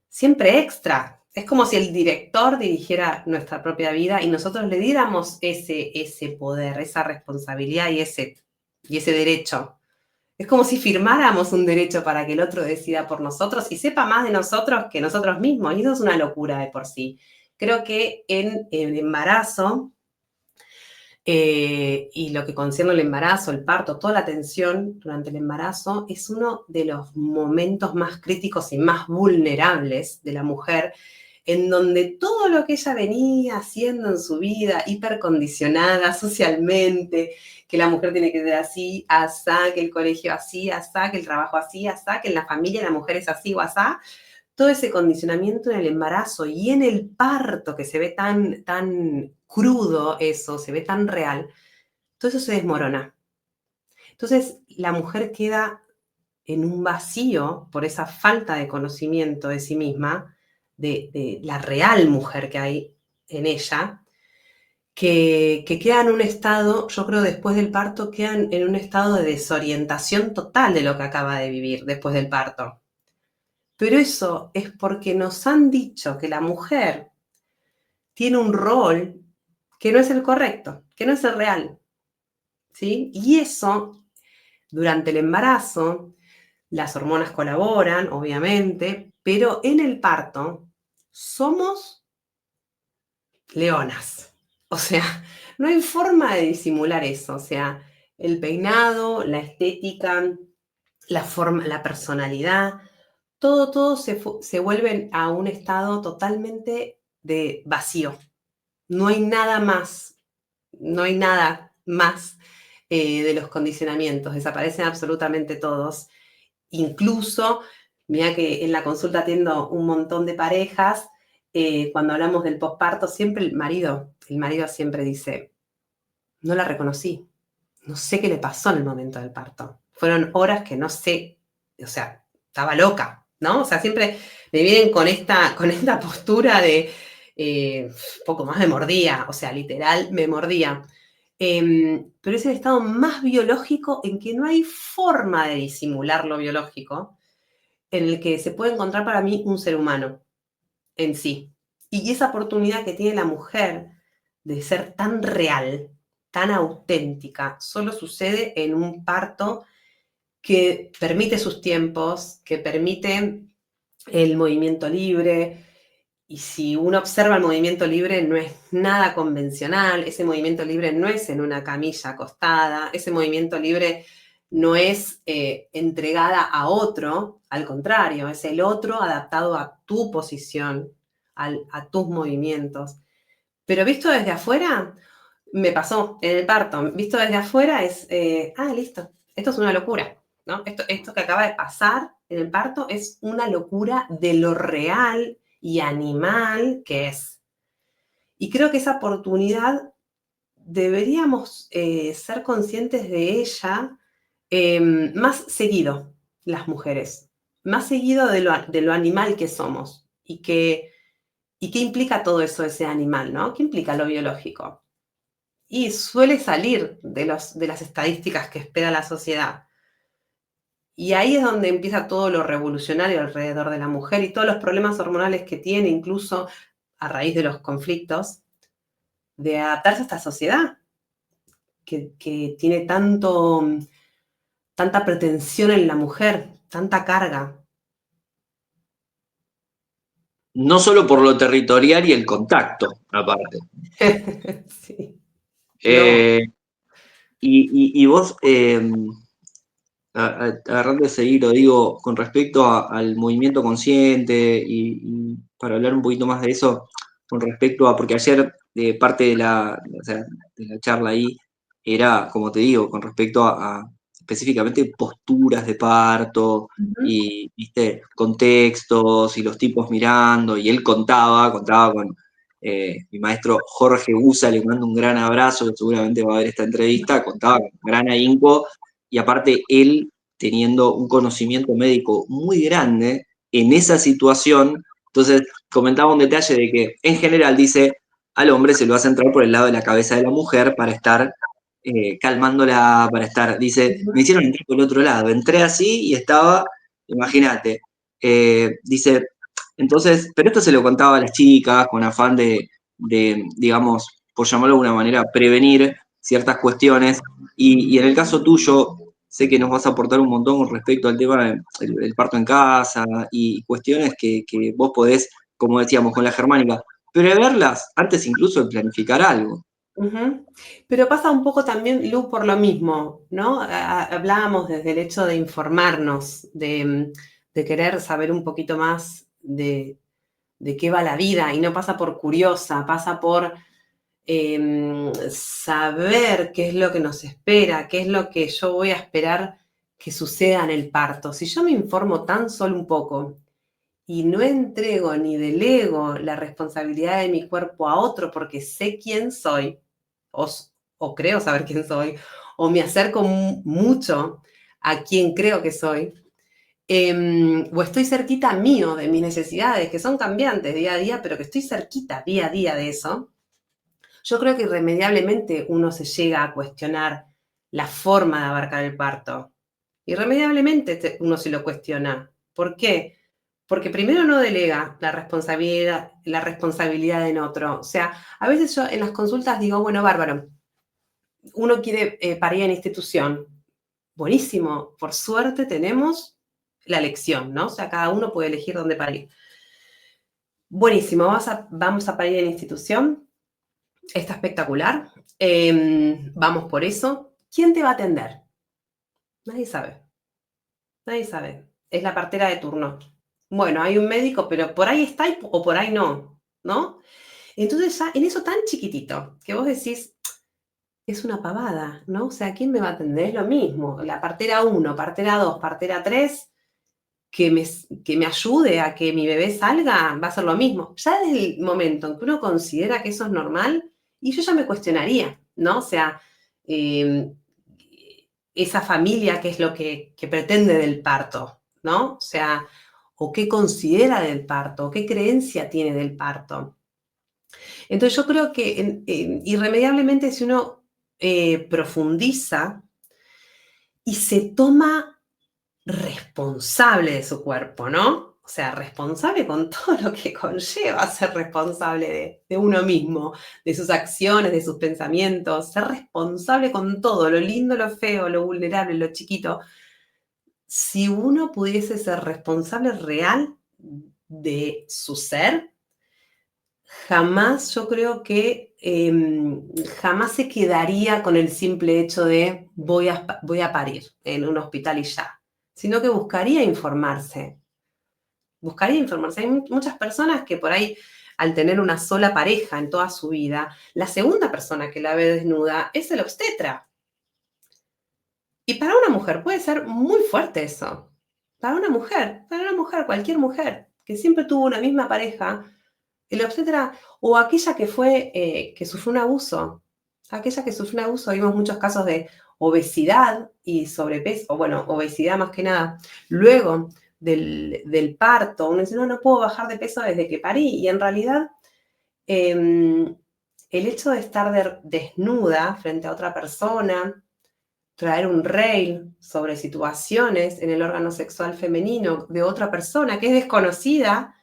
siempre extra. Es como si el director dirigiera nuestra propia vida y nosotros le diéramos ese poder, esa responsabilidad y ese derecho. Es como si firmáramos un derecho para que el otro decida por nosotros y sepa más de nosotros que nosotros mismos. Y eso es una locura de por sí. Creo que en el embarazo y lo que concierne al embarazo, el parto, toda la atención durante el embarazo es uno de los momentos más críticos y más vulnerables de la mujer, en donde todo lo que ella venía haciendo en su vida, hipercondicionada socialmente, que la mujer tiene que ser así, asá, que el colegio así, asá, que el trabajo así, asá, que en la familia la mujer es así o asá, todo ese condicionamiento en el embarazo y en el parto, que se ve tan crudo eso, se ve tan real, todo eso se desmorona. Entonces la mujer queda en un vacío por esa falta de conocimiento de sí misma, de la real mujer que hay en ella, que queda en un estado, yo creo después del parto, quedan en un estado de desorientación total de lo que acaba de vivir después del parto. Pero eso es porque nos han dicho que la mujer tiene un rol que no es el correcto, que no es el real, ¿sí? Y eso, durante el embarazo, las hormonas colaboran, obviamente, pero en el parto somos leonas. O sea, no hay forma de disimular eso. O sea, el peinado, la estética, la forma, la personalidad, todo se vuelve a un estado totalmente de vacío. No hay nada más, no hay nada más de los condicionamientos, desaparecen absolutamente todos. Incluso, mira que en la consulta atiendo un montón de parejas, cuando hablamos del posparto, siempre el marido siempre dice, no la reconocí, no sé qué le pasó en el momento del parto. Fueron horas que no sé, o sea, estaba loca, ¿no? O sea, siempre me vienen con esta postura de poco más me mordía, o sea, literal me mordía. Pero es el estado más biológico en que no hay forma de disimular lo biológico, en el que se puede encontrar para mí un ser humano en sí. Y esa oportunidad que tiene la mujer de ser tan real, tan auténtica, solo sucede en un parto que permite sus tiempos, que permite el movimiento libre, Y si uno observa el movimiento libre, no es nada convencional, ese movimiento libre no es en una camilla acostada, ese movimiento libre no es entregada a otro, al contrario, es el otro adaptado a tu posición, a tus movimientos. Pero visto desde afuera, me pasó en el parto, visto desde afuera es, listo, esto es una locura, ¿no? Esto que acaba de pasar en el parto es una locura de lo real y animal que es. Y creo que esa oportunidad deberíamos ser conscientes de ella más seguido, las mujeres, más seguido de lo animal que somos y qué implica todo eso, ese animal, ¿no? ¿Qué implica lo biológico? Y suele salir de las estadísticas que espera la sociedad. Y ahí es donde empieza todo lo revolucionario alrededor de la mujer y todos los problemas hormonales que tiene, incluso a raíz de los conflictos, de adaptarse a esta sociedad que tiene tanta pretensión en la mujer, tanta carga. No solo por lo territorial y el contacto, aparte. Sí, no. Eh, y vos, agarrando ese hilo, digo, con respecto al movimiento consciente y para hablar un poquito más de eso, con respecto a, porque ayer parte de o sea, de la charla ahí era, como te digo, con respecto a específicamente posturas de parto Ujú, y, viste, contextos y los tipos mirando, y él contaba con mi maestro Jorge Busa, le mando un gran abrazo, que seguramente va a ver esta entrevista, contaba con gran ahínco y aparte él teniendo un conocimiento médico muy grande en esa situación, entonces comentaba un detalle de que en general dice, al hombre se lo hace entrar por el lado de la cabeza de la mujer para estar calmándola, para estar, dice, ujú, me hicieron entrar por el otro lado, entré así y estaba, imagínate, dice, entonces, pero esto se lo contaba a las chicas con afán digamos, por llamarlo de alguna manera, prevenir ciertas cuestiones y en el caso tuyo, sé que nos vas a aportar un montón con respecto al tema del parto en casa y cuestiones que vos podés, como decíamos, con la germánica, preverlas antes incluso de planificar algo. ujú. Pero pasa un poco también, Lu, por lo mismo, ¿no? Hablábamos desde el hecho de informarnos, de querer saber un poquito más de qué va la vida y no pasa por curiosa, pasa por saber qué es lo que nos espera, qué es lo que yo voy a esperar que suceda en el parto. Si yo me informo tan solo un poco y no entrego ni delego la responsabilidad de mi cuerpo a otro porque sé quién soy, o, o creo saber quién soy, o me acerco mucho a quien creo que soy, o estoy cerquita mío de mis necesidades, que son cambiantes día a día, pero que estoy cerquita día a día de eso, yo creo que irremediablemente uno se llega a cuestionar la forma de abarcar el parto. Irremediablemente uno se lo cuestiona. ¿Por qué? Porque primero no delega la responsabilidad en otro. O sea, a veces yo en las consultas digo, bueno, bárbaro, uno quiere parir en institución. Buenísimo, por suerte tenemos la elección, ¿no? O sea, cada uno puede elegir dónde parir. Buenísimo, vamos a parir en institución. Está espectacular. Vamos por eso. ¿Quién te va a atender? Nadie sabe. Nadie sabe. Es la partera de turno. Bueno, hay un médico, pero por ahí está o por ahí no, ¿no? Entonces ya en eso tan chiquitito, que vos decís, es una pavada, ¿no? O sea, ¿quién me va a atender? Es lo mismo. La partera 1, partera 2, partera 3, que me ayude a que mi bebé salga, va a ser lo mismo. Ya desde el momento en que uno considera que eso es normal, y yo ya me cuestionaría, ¿no? O sea, eh, esa familia, ¿qué es lo que pretende del parto? ¿No? O sea, o qué considera del parto, o qué creencia tiene del parto. Entonces yo creo que irremediablemente si uno profundiza y se toma responsable de su cuerpo, ¿no? O sea, responsable con todo lo que conlleva ser responsable de uno mismo, de sus acciones, de sus pensamientos, ser responsable con todo, lo lindo, lo feo, lo vulnerable, lo chiquito. Si uno pudiese ser responsable real de su ser, jamás, yo creo que jamás se quedaría con el simple hecho de voy a parir en un hospital y ya, sino que buscaría informarse. Buscaría informarse. Hay muchas personas que por ahí, al tener una sola pareja en toda su vida, la segunda persona que la ve desnuda es el obstetra. Y para una mujer puede ser muy fuerte eso. Para una mujer, cualquier mujer, que siempre tuvo una misma pareja, el obstetra, o aquella que fue, que sufrió un abuso, aquella que sufrió un abuso, vimos muchos casos de obesidad y sobrepeso, o bueno, obesidad más que nada, luego del parto, uno dice, no, no puedo bajar de peso desde que parí, y en realidad el hecho de estar desnuda frente a otra persona, traer un reel sobre situaciones en el órgano sexual femenino de otra persona que es desconocida,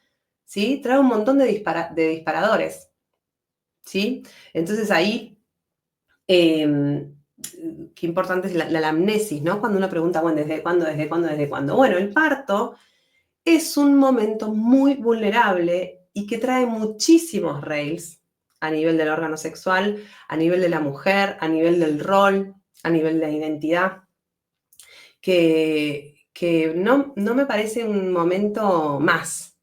¿sí? Trae un montón de disparadores, ¿sí? Entonces ahí, qué importante es la anamnesis, ¿no? Cuando uno pregunta, bueno, ¿desde cuándo, desde cuándo, desde cuándo? Bueno, el parto es un momento muy vulnerable y que trae muchísimos rails a nivel del órgano sexual, a nivel de la mujer, a nivel del rol, a nivel de la identidad, que no me parece un momento más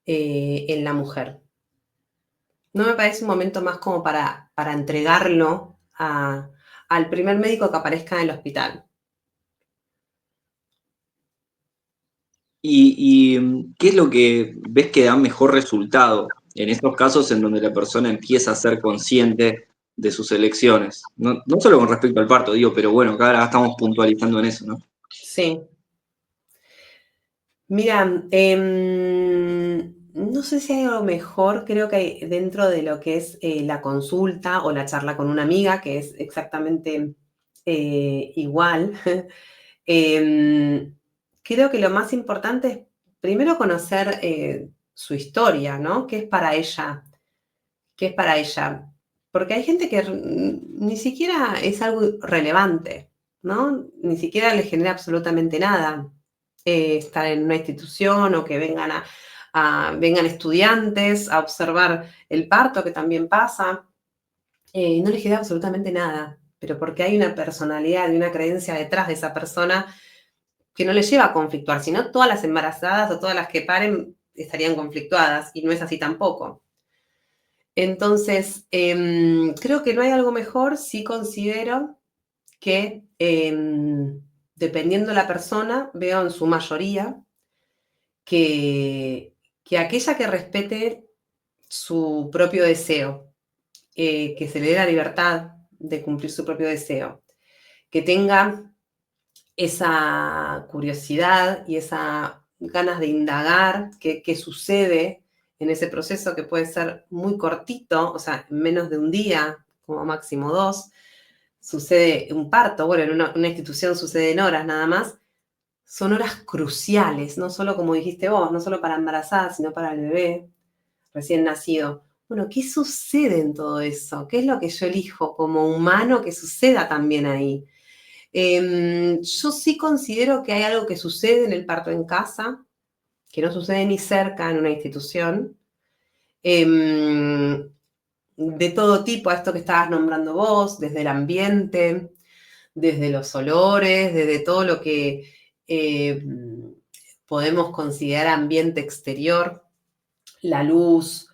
en la mujer. No me parece un momento más como para entregarlo al primer médico que aparezca en el hospital. ¿Y qué es lo que ves que da mejor resultado en estos casos en donde la persona empieza a ser consciente de sus elecciones? No solo con respecto al parto, digo, pero bueno, acá ahora estamos puntualizando en eso, ¿no? Sí. Mira, no sé si hay algo mejor, creo que hay dentro de lo que es la consulta o la charla con una amiga, que es exactamente igual. Creo que lo más importante es primero conocer su historia, ¿no? ¿Qué es para ella? ¿Qué es para ella? Porque hay gente que ni siquiera es algo relevante, ¿no? Ni siquiera le genera absolutamente nada estar en una institución o que vengan estudiantes a observar el parto, que también pasa. No le genera absolutamente nada, pero porque hay una personalidad y una creencia detrás de esa persona que no le lleva a conflictuar, sino todas las embarazadas o todas las que paren estarían conflictuadas, y no es así tampoco. Entonces, creo que no hay algo mejor, sí considero que dependiendo de la persona, veo en su mayoría que aquella que respete su propio deseo, que se le dé la libertad de cumplir su propio deseo, que tenga esa curiosidad y esa ganas de indagar qué sucede en ese proceso, que puede ser muy cortito, o sea, en menos de un día, como máximo 2, sucede un parto, bueno, en una institución sucede en horas nada más, son horas cruciales, no solo como dijiste vos, no solo para embarazadas, sino para el bebé recién nacido. Bueno, ¿qué sucede en todo eso? ¿Qué es lo que yo elijo como humano que suceda también ahí? Yo sí considero que hay algo que sucede en el parto en casa, que no sucede ni cerca en una institución, de todo tipo, a esto que estabas nombrando vos, desde el ambiente, desde los olores, desde todo lo que podemos considerar ambiente exterior, la luz,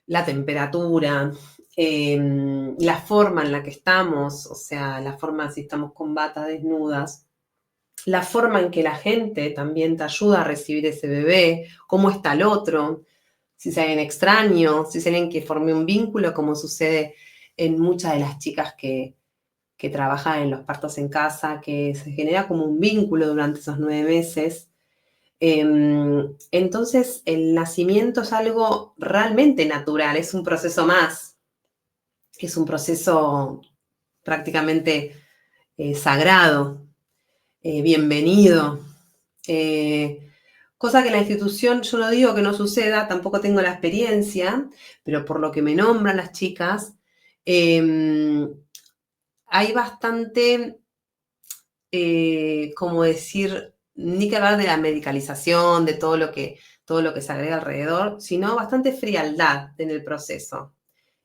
la temperatura, la forma en la que estamos, o sea, la forma si estamos con bata desnudas, la forma en que la gente también te ayuda a recibir ese bebé, cómo está el otro, si es alguien extraño, si es alguien que forme un vínculo, como sucede en muchas de las chicas que trabajan en los partos en casa, que se genera como un vínculo durante esos 9 meses. Entonces, el nacimiento es algo realmente natural, es un proceso más, es un proceso prácticamente sagrado, bienvenido. Cosa que en la institución yo no digo que no suceda, tampoco tengo la experiencia, pero por lo que me nombran las chicas, hay bastante, como decir, ni que hablar de la medicalización, de todo lo que todo lo que se agrega alrededor, sino bastante frialdad en el proceso.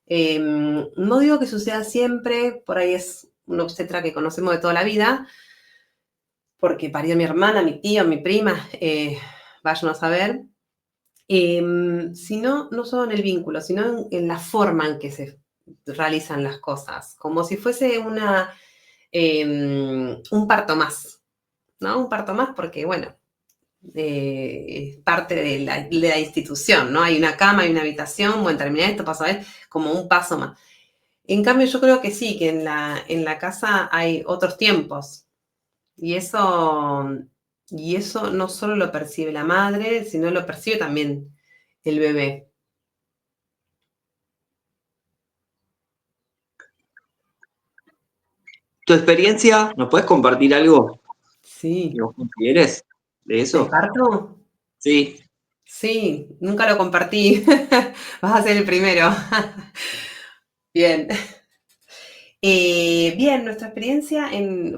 No digo que suceda siempre, por ahí es una obstetra que conocemos de toda la vida, porque parió mi hermana, mi tío, mi prima, vayan a saber, sino no solo en el vínculo, sino en la forma en que se realizan las cosas, como si fuese un parto más, ¿no? Un parto más porque, bueno, es parte de la institución, ¿no? Hay una cama, hay una habitación, bueno, terminar esto, paso a ver, como un paso más. En cambio, yo creo que sí, que en la casa hay otros tiempos. Y eso no solo lo percibe la madre, sino lo percibe también el bebé. ¿Tu experiencia, nos puedes compartir algo que Sí. vos consideres de ¿Del eso? parto? Sí. Sí, nunca lo compartí. Vas a ser el primero. Bien. Bien, nuestra experiencia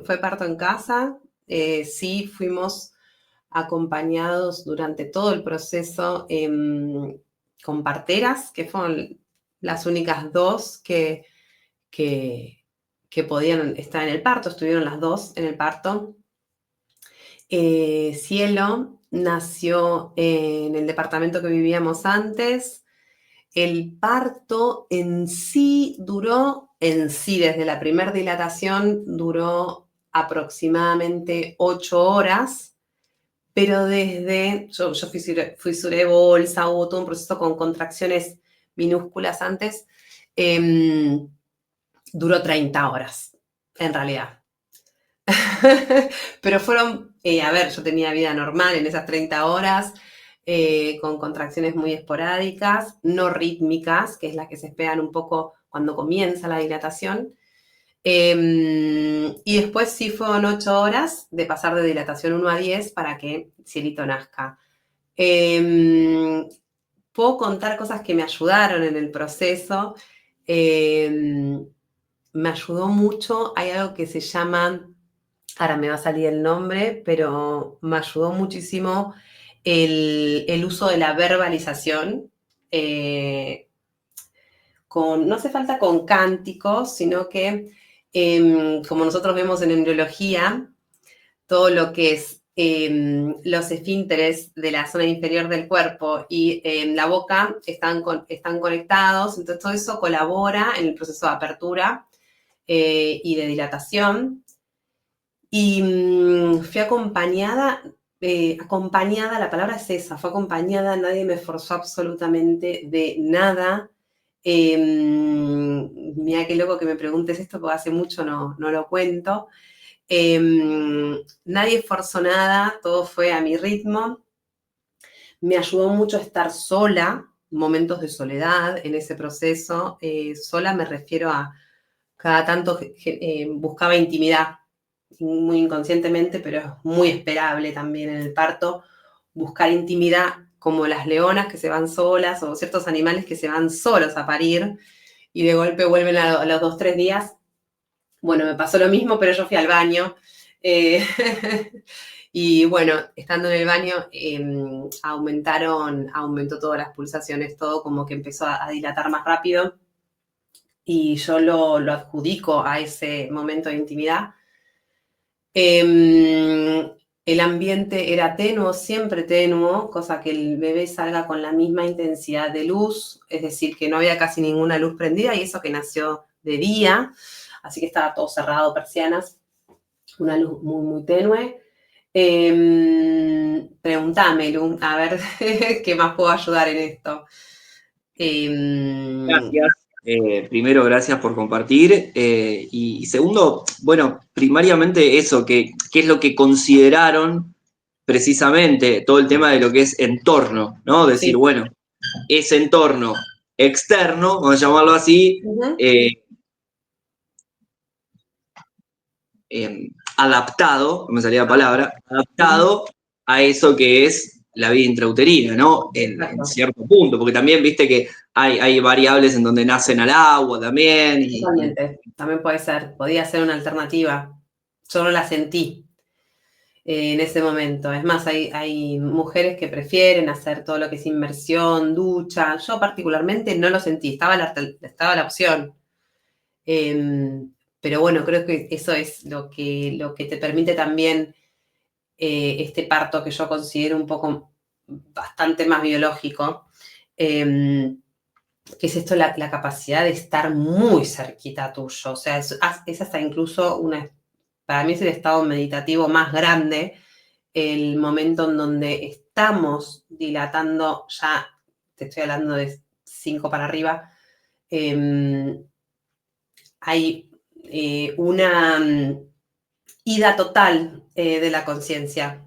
fue parto en casa. Sí, fuimos acompañados durante todo el proceso con parteras, que fueron las únicas dos que, que podían estar en el parto, estuvieron las dos en el parto. Cielo nació en el departamento que vivíamos antes. El parto en sí desde la primera dilatación, duró aproximadamente 8 horas, pero yo fisuré bolsa, hubo todo un proceso con contracciones minúsculas antes, duró 30 horas, en realidad. Pero fueron, yo tenía vida normal en esas 30 horas, con contracciones muy esporádicas, no rítmicas, que es la que se esperan un poco cuando comienza la dilatación. Y después sí fueron 8 horas de pasar de dilatación 1 a 10 para que Cielito nazca. Puedo contar cosas que me ayudaron en el proceso. Me ayudó mucho, hay algo que se llama, ahora me va a salir el nombre, pero me ayudó muchísimo el uso de la verbalización, no hace falta con cánticos, sino que, como nosotros vemos en embriología, todo lo que es los esfínteres de la zona inferior del cuerpo y la boca están conectados, entonces todo eso colabora en el proceso de apertura y de dilatación. Y fui acompañada, la palabra es esa, fue acompañada, nadie me forzó absolutamente de nada. Mira qué loco que me preguntes esto, porque hace mucho no lo cuento. Nadie forzó nada, todo fue a mi ritmo. Me ayudó mucho a estar sola, momentos de soledad en ese proceso. Sola me refiero a cada tanto buscaba intimidad, muy inconscientemente, pero es muy esperable también en el parto, buscar intimidad como las leonas que se van solas o ciertos animales que se van solos a parir y de golpe vuelven a los 2 o 3 días. Bueno, me pasó lo mismo, pero yo fui al baño. Y bueno, estando en el baño, aumentó todas las pulsaciones, todo como que empezó a dilatar más rápido. Y yo lo adjudico a ese momento de intimidad. El ambiente era tenuo, siempre tenuo, cosa que el bebé salga con la misma intensidad de luz, es decir, que no había casi ninguna luz prendida y eso que nació de día, así que estaba todo cerrado, persianas, una luz muy, muy tenue. Preguntame, Lu, a ver qué más puedo ayudar en esto. Gracias. Primero, gracias por compartir. Y segundo, bueno, primariamente eso, qué es lo que consideraron precisamente todo el tema de lo que es entorno, ¿no? Decir, Sí. bueno, ese entorno externo, vamos a llamarlo así, Uh-huh. adaptado, no me salía la palabra, adaptado a eso que es la vida intrauterina, ¿no? En cierto punto, porque también viste que hay variables en donde nacen al agua también. Totalmente, también puede ser, podía ser una alternativa. Yo no la sentí. en ese momento. Es más, hay mujeres que prefieren hacer todo lo que es inmersión, ducha. Yo particularmente no lo sentí, estaba la opción. Pero bueno, creo que eso es lo que te permite también este parto que yo considero un poco bastante más biológico, que es esto, la capacidad de estar muy cerquita tuyo. O sea, es hasta incluso para mí es el estado meditativo más grande, el momento en donde estamos dilatando, ya te estoy hablando de 5 para arriba, hay una ida total de la conciencia.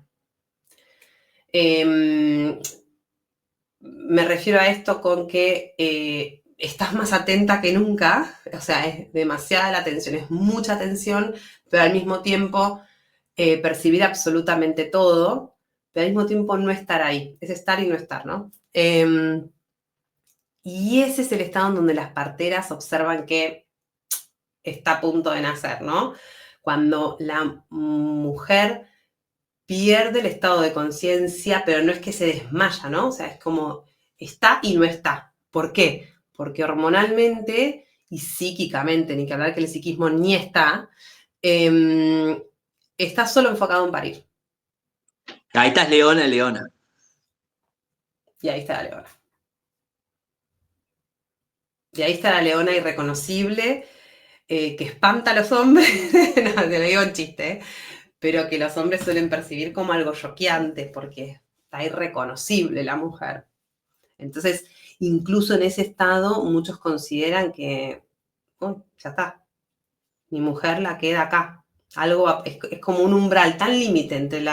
Me refiero a esto con que estás más atenta que nunca, o sea, es demasiada la atención, es mucha atención, pero al mismo tiempo percibir absolutamente todo, pero al mismo tiempo no estar ahí, es estar y no estar, ¿no? Y ese es el estado en donde las parteras observan que está a punto de nacer, ¿no? Cuando la mujer pierde el estado de conciencia, pero no es que se desmaya, ¿no? O sea, es como está y no está. ¿Por qué? Porque hormonalmente y psíquicamente, ni que hablar que el psiquismo ni está solo enfocado en parir. Ahí estás leona, leona. Y ahí está la leona. Y ahí está la leona irreconocible, que espanta a los hombres, no, te lo digo en chiste, pero que los hombres suelen percibir como algo choqueante, porque está irreconocible la mujer. Entonces, incluso en ese estado, muchos consideran que, oh, ya está, mi mujer la queda acá. Algo es como un umbral tan límite entre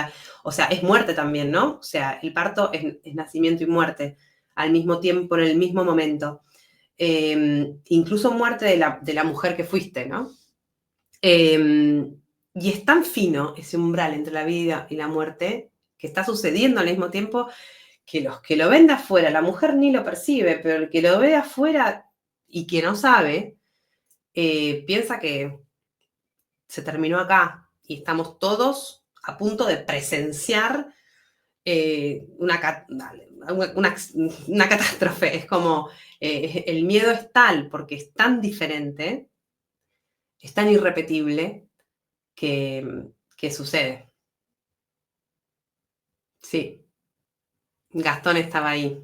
o sea, es muerte también, ¿no? O sea, el parto es nacimiento y muerte al mismo tiempo, en el mismo momento. Incluso muerte de la mujer que fuiste, ¿no? Y es tan fino ese umbral entre la vida y la muerte que está sucediendo al mismo tiempo que los que lo ven de afuera, la mujer ni lo percibe, pero el que lo ve de afuera y que no sabe, piensa que se terminó acá y estamos todos a punto de presenciar una catástrofe. Es como el miedo es tal porque es tan diferente, es tan irrepetible que sucede. Sí, Gastón estaba ahí.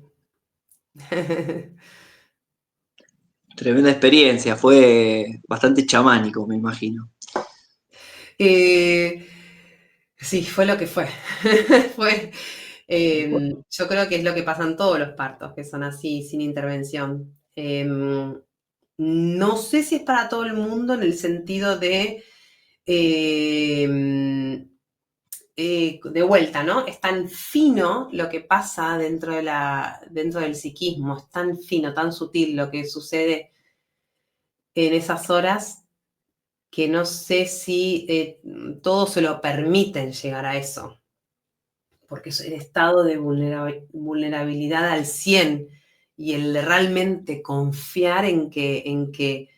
Tremenda experiencia, fue bastante chamánico, me imagino. Eh, sí, fue lo que fue. Fue, yo creo que es lo que pasa en todos los partos, que son así, sin intervención. No sé si es para todo el mundo en el sentido de vuelta, ¿no? Es tan fino lo que pasa dentro del psiquismo, es tan fino, tan sutil lo que sucede en esas horas que no sé si todos se lo permiten llegar a eso, porque es el estado de vulnerabilidad al 100 y el de realmente confiar en que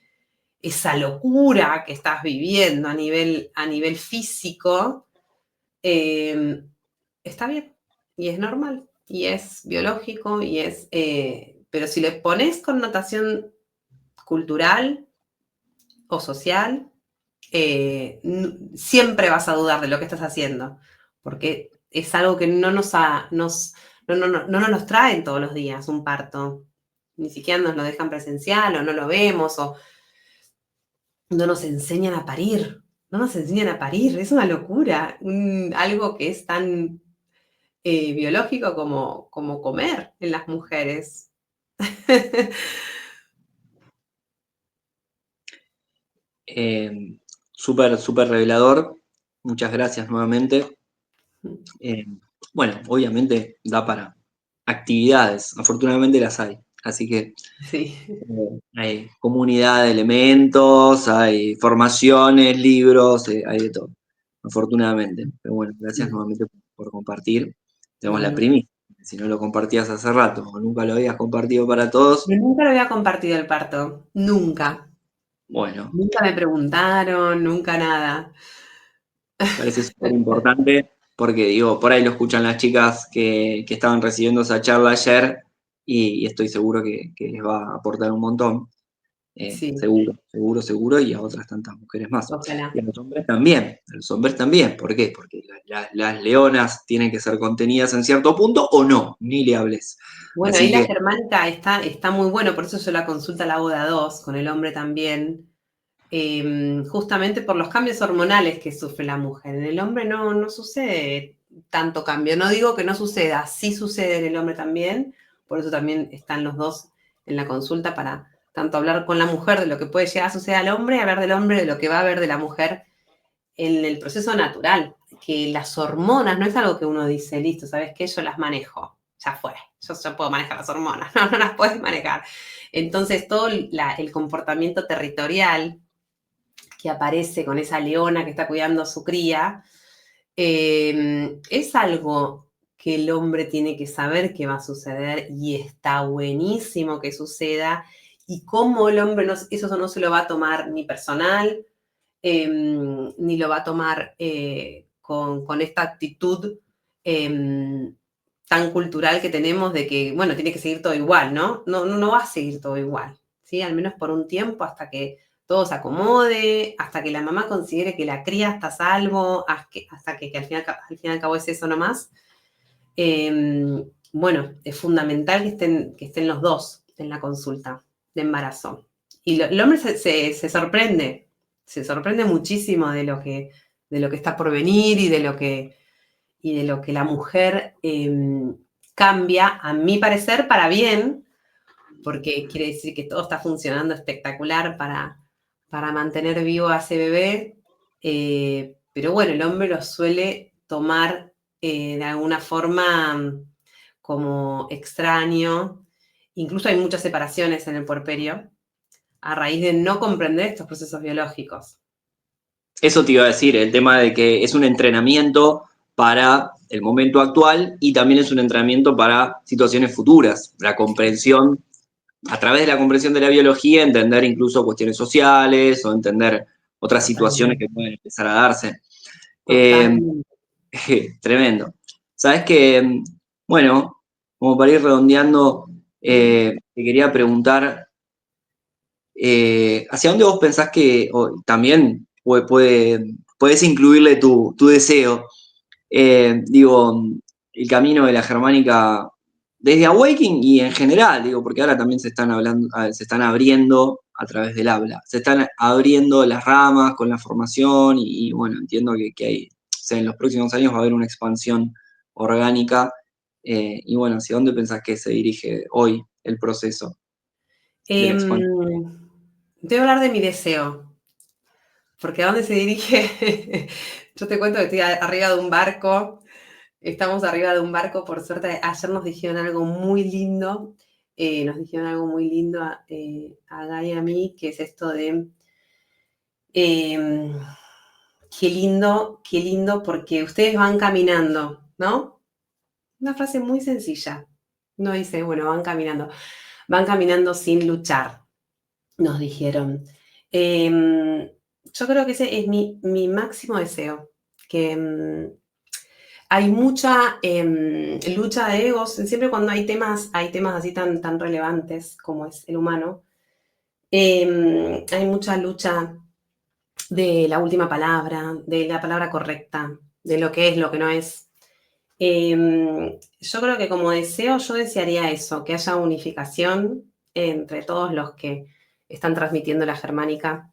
esa locura que estás viviendo a nivel físico está bien y es normal y es biológico pero si le pones connotación cultural o social, siempre vas a dudar de lo que estás haciendo, porque es algo que no nos traen todos los días un parto. Ni siquiera nos lo dejan presencial o no lo vemos o no nos enseñan a parir. No nos enseñan a parir, es una locura. Algo que es tan biológico como comer en las mujeres. Súper, súper revelador. Muchas gracias nuevamente. Eh, bueno, obviamente da para actividades, afortunadamente las hay. Así que Sí, hay comunidad de elementos, hay formaciones, libros, hay de todo, afortunadamente. Pero bueno, gracias nuevamente por compartir. Tenemos la bueno. primicia. Si no lo compartías hace rato o nunca lo habías compartido para todos, Yo nunca lo había compartido el parto, nunca. bueno, Nunca me preguntaron, nunca nada. parece súper importante. porque digo, por ahí lo escuchan las chicas que estaban recibiendo esa charla ayer y estoy seguro que les va a aportar un montón. Sí, Seguro, seguro, seguro, y a otras tantas mujeres más. ojalá. Y a los hombres también. ¿Por qué? Porque las leonas tienen que ser contenidas en cierto punto o no, ni le hables. Bueno, ahí Así la que germánica está muy bueno, por eso yo la consulta la hago de a dos, con el hombre también, justamente por los cambios hormonales que sufre la mujer. En el hombre no sucede tanto cambio. No digo que no suceda, sí sucede en el hombre también, por eso también están los dos en la consulta para tanto hablar con la mujer de lo que puede llegar a suceder al hombre, hablar del hombre de lo que va a haber de la mujer en el proceso natural, que las hormonas no es algo que uno dice, listo, ¿sabes qué? Yo las manejo, ya fue, yo ya puedo manejar las hormonas, no las puedes manejar. Entonces, todo el comportamiento territorial que aparece con esa leona que está cuidando a su cría, es algo que el hombre tiene que saber que va a suceder y está buenísimo que suceda y cómo el hombre eso no se lo va a tomar ni personal, ni lo va a tomar con esta actitud tan cultural que tenemos de que, bueno, tiene que seguir todo igual, ¿no? No va a seguir todo igual, ¿sí? Al menos por un tiempo hasta que todo se acomode, hasta que la mamá considere que la cría está a salvo, hasta que al fin y al cabo es eso nomás. Bueno, es fundamental que estén los dos en la consulta de embarazo. Y el hombre se se sorprende muchísimo de lo que está por venir y de lo que la mujer cambia, a mi parecer, para bien, porque quiere decir que todo está funcionando espectacular para mantener vivo a ese bebé. Pero bueno, el hombre lo suele tomar de alguna forma como extraño. Incluso hay muchas separaciones en el puerperio a raíz de no comprender estos procesos biológicos. eso te iba a decir, el tema de que es un entrenamiento para el momento actual y también es un entrenamiento para situaciones futuras, la comprensión, a través de la comprensión de la biología, entender incluso cuestiones sociales o entender otras situaciones Totalmente. que pueden empezar a darse. Eh, Totalmente. Tremendo. Sabes que, bueno, como para ir redondeando, te quería preguntar, ¿hacia dónde vos pensás que también puedes incluirle tu deseo? Digo, el camino de la germánica desde Awakening y en general, digo, porque ahora también se están hablando, se están abriendo a través del habla, se están abriendo las ramas con la formación y bueno, entiendo que hay, o sea, en los próximos años va a haber una expansión orgánica y bueno, ¿hacia dónde pensás que se dirige hoy el proceso de la expansión? Te voy a hablar de mi deseo, porque ¿a dónde se dirige? Yo te cuento que estoy arriba de un barco, estamos arriba de un barco, por suerte ayer nos dijeron algo muy lindo, nos dijeron algo muy lindo a Gaby y a mí, que es esto de, eh, qué lindo, porque ustedes van caminando, ¿no? Una frase muy sencilla. No dice, bueno, van caminando sin luchar, nos dijeron. Yo creo que ese es mi máximo deseo, que hay mucha lucha de egos, siempre cuando hay temas así tan relevantes como es el humano, hay mucha lucha de la última palabra, de la palabra correcta, de lo que es, lo que no es. Yo creo que como deseo, yo desearía eso, que haya unificación entre todos los que están transmitiendo la germánica,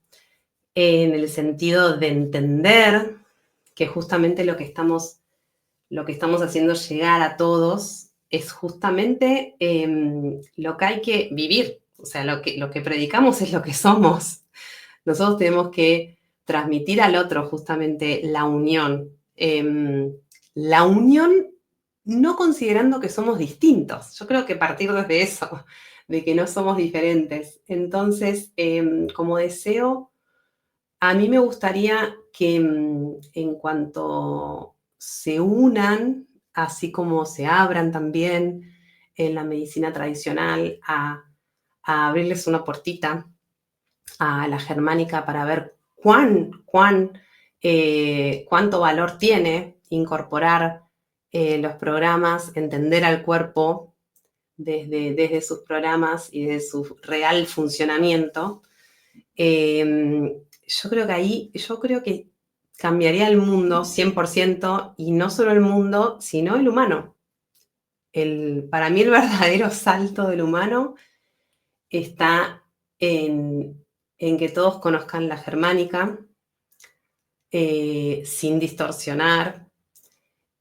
en el sentido de entender que justamente lo que estamos haciendo llegar a todos es justamente lo que hay que vivir. O sea, lo que predicamos es lo que somos. Nosotros tenemos que transmitir al otro justamente la unión. La unión no considerando que somos distintos. Yo creo que partir desde eso, de que no somos diferentes. Entonces, como deseo, a mí me gustaría que en cuanto se unan, así como se abran también en la medicina tradicional a abrirles una puertita a la germánica para ver cuánto valor tiene incorporar los programas, entender al cuerpo desde sus programas y de su real funcionamiento, yo creo que cambiaría el mundo 100%, y no solo el mundo, sino el humano. Para mí el verdadero salto del humano está en que todos conozcan la germánica, sin distorsionar,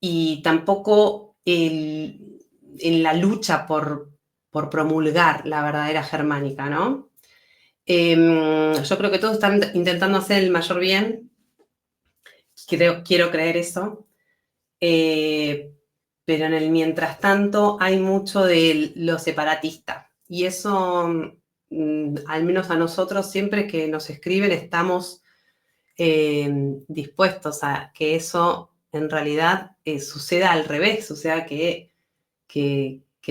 y tampoco en la lucha por promulgar la verdadera germánica, ¿no? Yo creo que todos están intentando hacer el mayor bien, quiero creer eso, pero en el mientras tanto hay mucho de lo separatista, y eso, al menos a nosotros, siempre que nos escriben, estamos dispuestos a que eso en realidad suceda al revés, o sea, que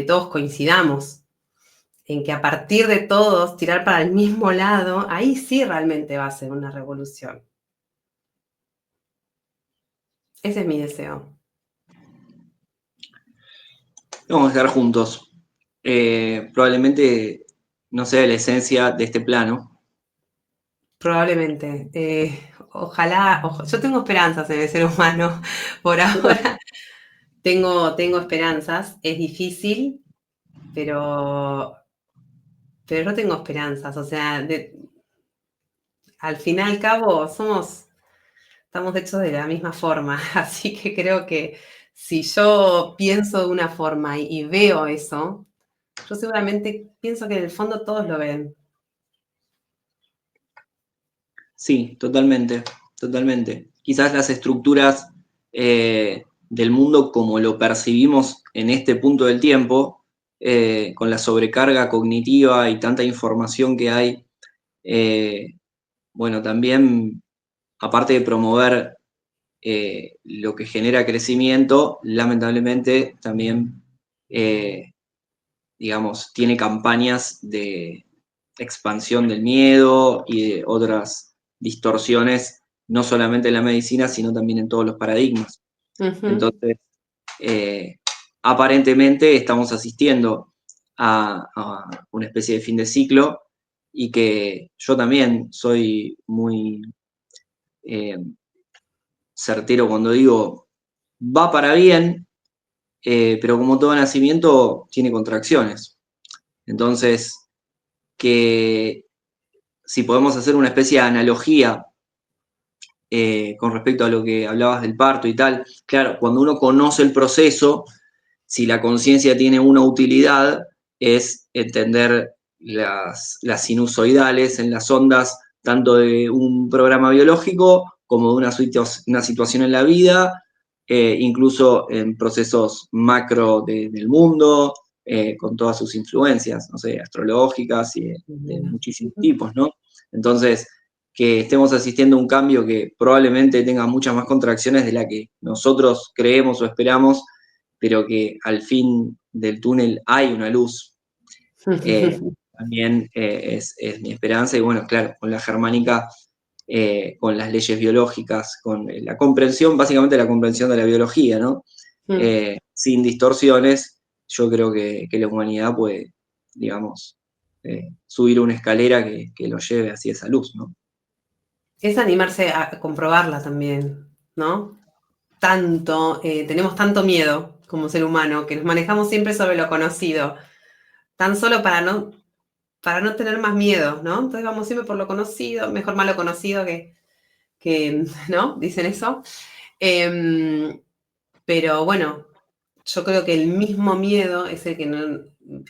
todos coincidamos en que a partir de todos tirar para el mismo lado, ahí sí realmente va a ser una revolución. Ese es mi deseo. Vamos a estar juntos. Probablemente no sea la esencia de este plano. Probablemente. Ojalá, yo tengo esperanzas en el ser humano por ahora. Tengo esperanzas. Es difícil, pero yo tengo esperanzas. O sea, al fin y al cabo estamos hechos de la misma forma. Así que creo que si yo pienso de una forma y veo eso, yo seguramente pienso que en el fondo todos lo ven. Sí, totalmente, totalmente. Quizás las estructuras del mundo como lo percibimos en este punto del tiempo, con la sobrecarga cognitiva y tanta información que hay, bueno, también, aparte de promover lo que genera crecimiento, lamentablemente también, digamos, tiene campañas de expansión del miedo y de otras distorsiones, no solamente en la medicina, sino también en todos los paradigmas. Ujú. Entonces, eh, aparentemente estamos asistiendo a una especie de fin de ciclo, y que yo también soy muy eh, certero cuando digo va para bien, pero como todo nacimiento tiene contracciones. Entonces, que si podemos hacer una especie de analogía con respecto a lo que hablabas del parto y tal, claro, cuando uno conoce el proceso, si la conciencia tiene una utilidad, es entender las sinusoidales en las ondas, tanto de un programa biológico como de una situación en la vida, incluso en procesos macro del mundo, con todas sus influencias, no sé, astrológicas y de muchísimos tipos, ¿no? Entonces, que estemos asistiendo a un cambio que probablemente tenga muchas más contracciones de la que nosotros creemos o esperamos, pero que al fin del túnel hay una luz, también es mi esperanza. Y bueno, claro, con la germánica, con las leyes biológicas, con la comprensión, básicamente la comprensión de la biología, ¿no? Sin distorsiones, yo creo que la humanidad puede, digamos, subir una escalera que lo lleve hacia esa luz, ¿no? Es animarse a comprobarla también, ¿no? Tenemos tanto miedo como ser humano, que nos manejamos siempre sobre lo conocido, tan solo para no tener más miedo, ¿no? Entonces vamos siempre por lo conocido, mejor malo conocido que ¿no? Dicen eso. Pero bueno, yo creo que el mismo miedo es el que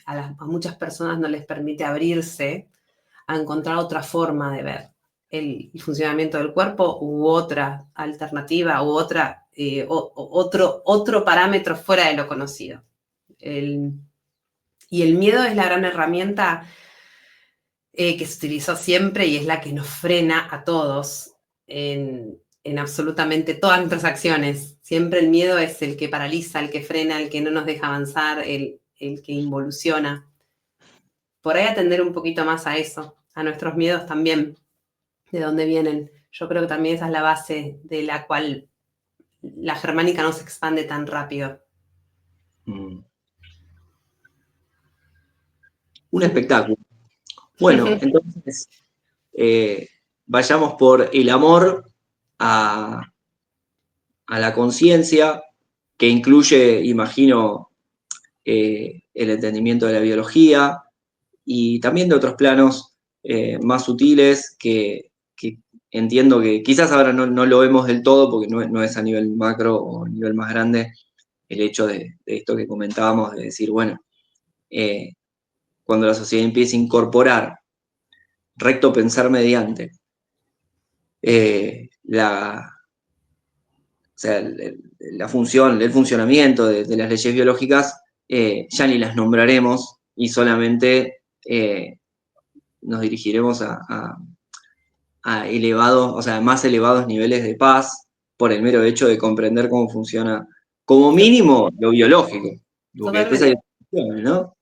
a muchas personas no les permite abrirse a encontrar otra forma de ver el funcionamiento del cuerpo, u otra alternativa, u otro parámetro fuera de lo conocido. Y el miedo es la gran herramienta que se utilizó siempre, y es la que nos frena a todos en absolutamente todas nuestras acciones. Siempre el miedo es el que paraliza, el que frena, el que no nos deja avanzar, el que involuciona. Por ahí atender un poquito más a eso, a nuestros miedos también, de dónde vienen. Yo creo que también esa es la base de la cual la germánica no se expande tan rápido. Mm. Un espectáculo. Bueno, entonces vayamos por el amor a la conciencia, que incluye, imagino, el entendimiento de la biología y también de otros planos más sutiles que entiendo que quizás ahora no lo vemos del todo porque no es a nivel macro o a nivel más grande el hecho de esto que comentábamos, de decir, bueno, cuando la sociedad empieza a incorporar recto pensar mediante la, o sea, la función, el funcionamiento de las leyes biológicas, ya ni las nombraremos y solamente nos dirigiremos a elevados, o sea, más elevados niveles de paz por el mero hecho de comprender cómo funciona, como mínimo, lo biológico. Porque después hay Totalmente, otras cuestiones, ¿no?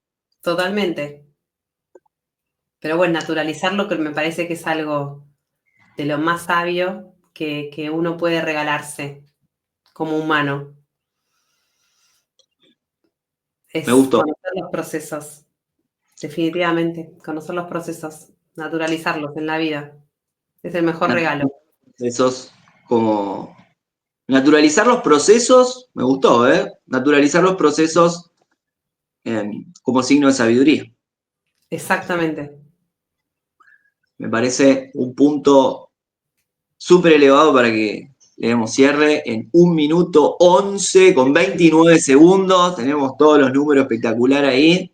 totalmente. Pero bueno, naturalizarlo que me parece que es algo de lo más sabio que uno puede regalarse como humano. Me Es gustó. conocer los procesos, definitivamente, conocer los procesos, naturalizarlos en la vida. Es el mejor regalo. Esos como naturalizar los procesos, me gustó, ¿eh? Naturalizar los procesos como signo de sabiduría. Exactamente. Me parece un punto súper elevado para que le demos cierre en 1 minuto 11 con 29 segundos. Tenemos todos los números espectacular ahí.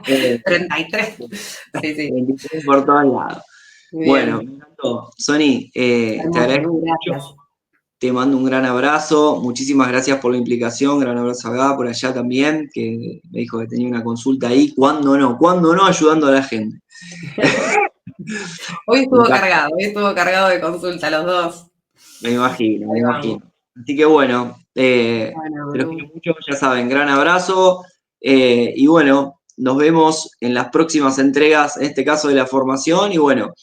33. Sí, sí. 23 por todos lados. Bueno, Bien. me encantó. Sony, te Hermoso, agradezco Lu, mucho. gracias. Te mando un gran abrazo. Muchísimas gracias por la implicación. Gran abrazo acá, por allá también, que me dijo que tenía una consulta ahí. ¿Cuándo no? ¿Cuándo no? Ayudando a la gente. Hoy estuvo cargado de consulta, los dos. Me imagino, me Ahí vamos. imagino. Así que bueno, Bueno, te los quiero Lu, mucho, ya saben, gran abrazo. Y bueno, nos vemos en las próximas entregas, en este caso de la formación. Y bueno,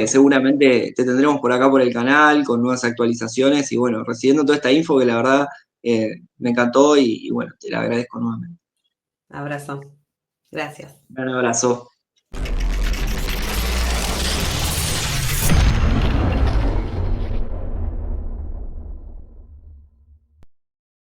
seguramente te tendremos por acá por el canal con nuevas actualizaciones. Y bueno, recibiendo toda esta info que la verdad me encantó y bueno, te la agradezco nuevamente. abrazo. Gracias. Gran abrazo.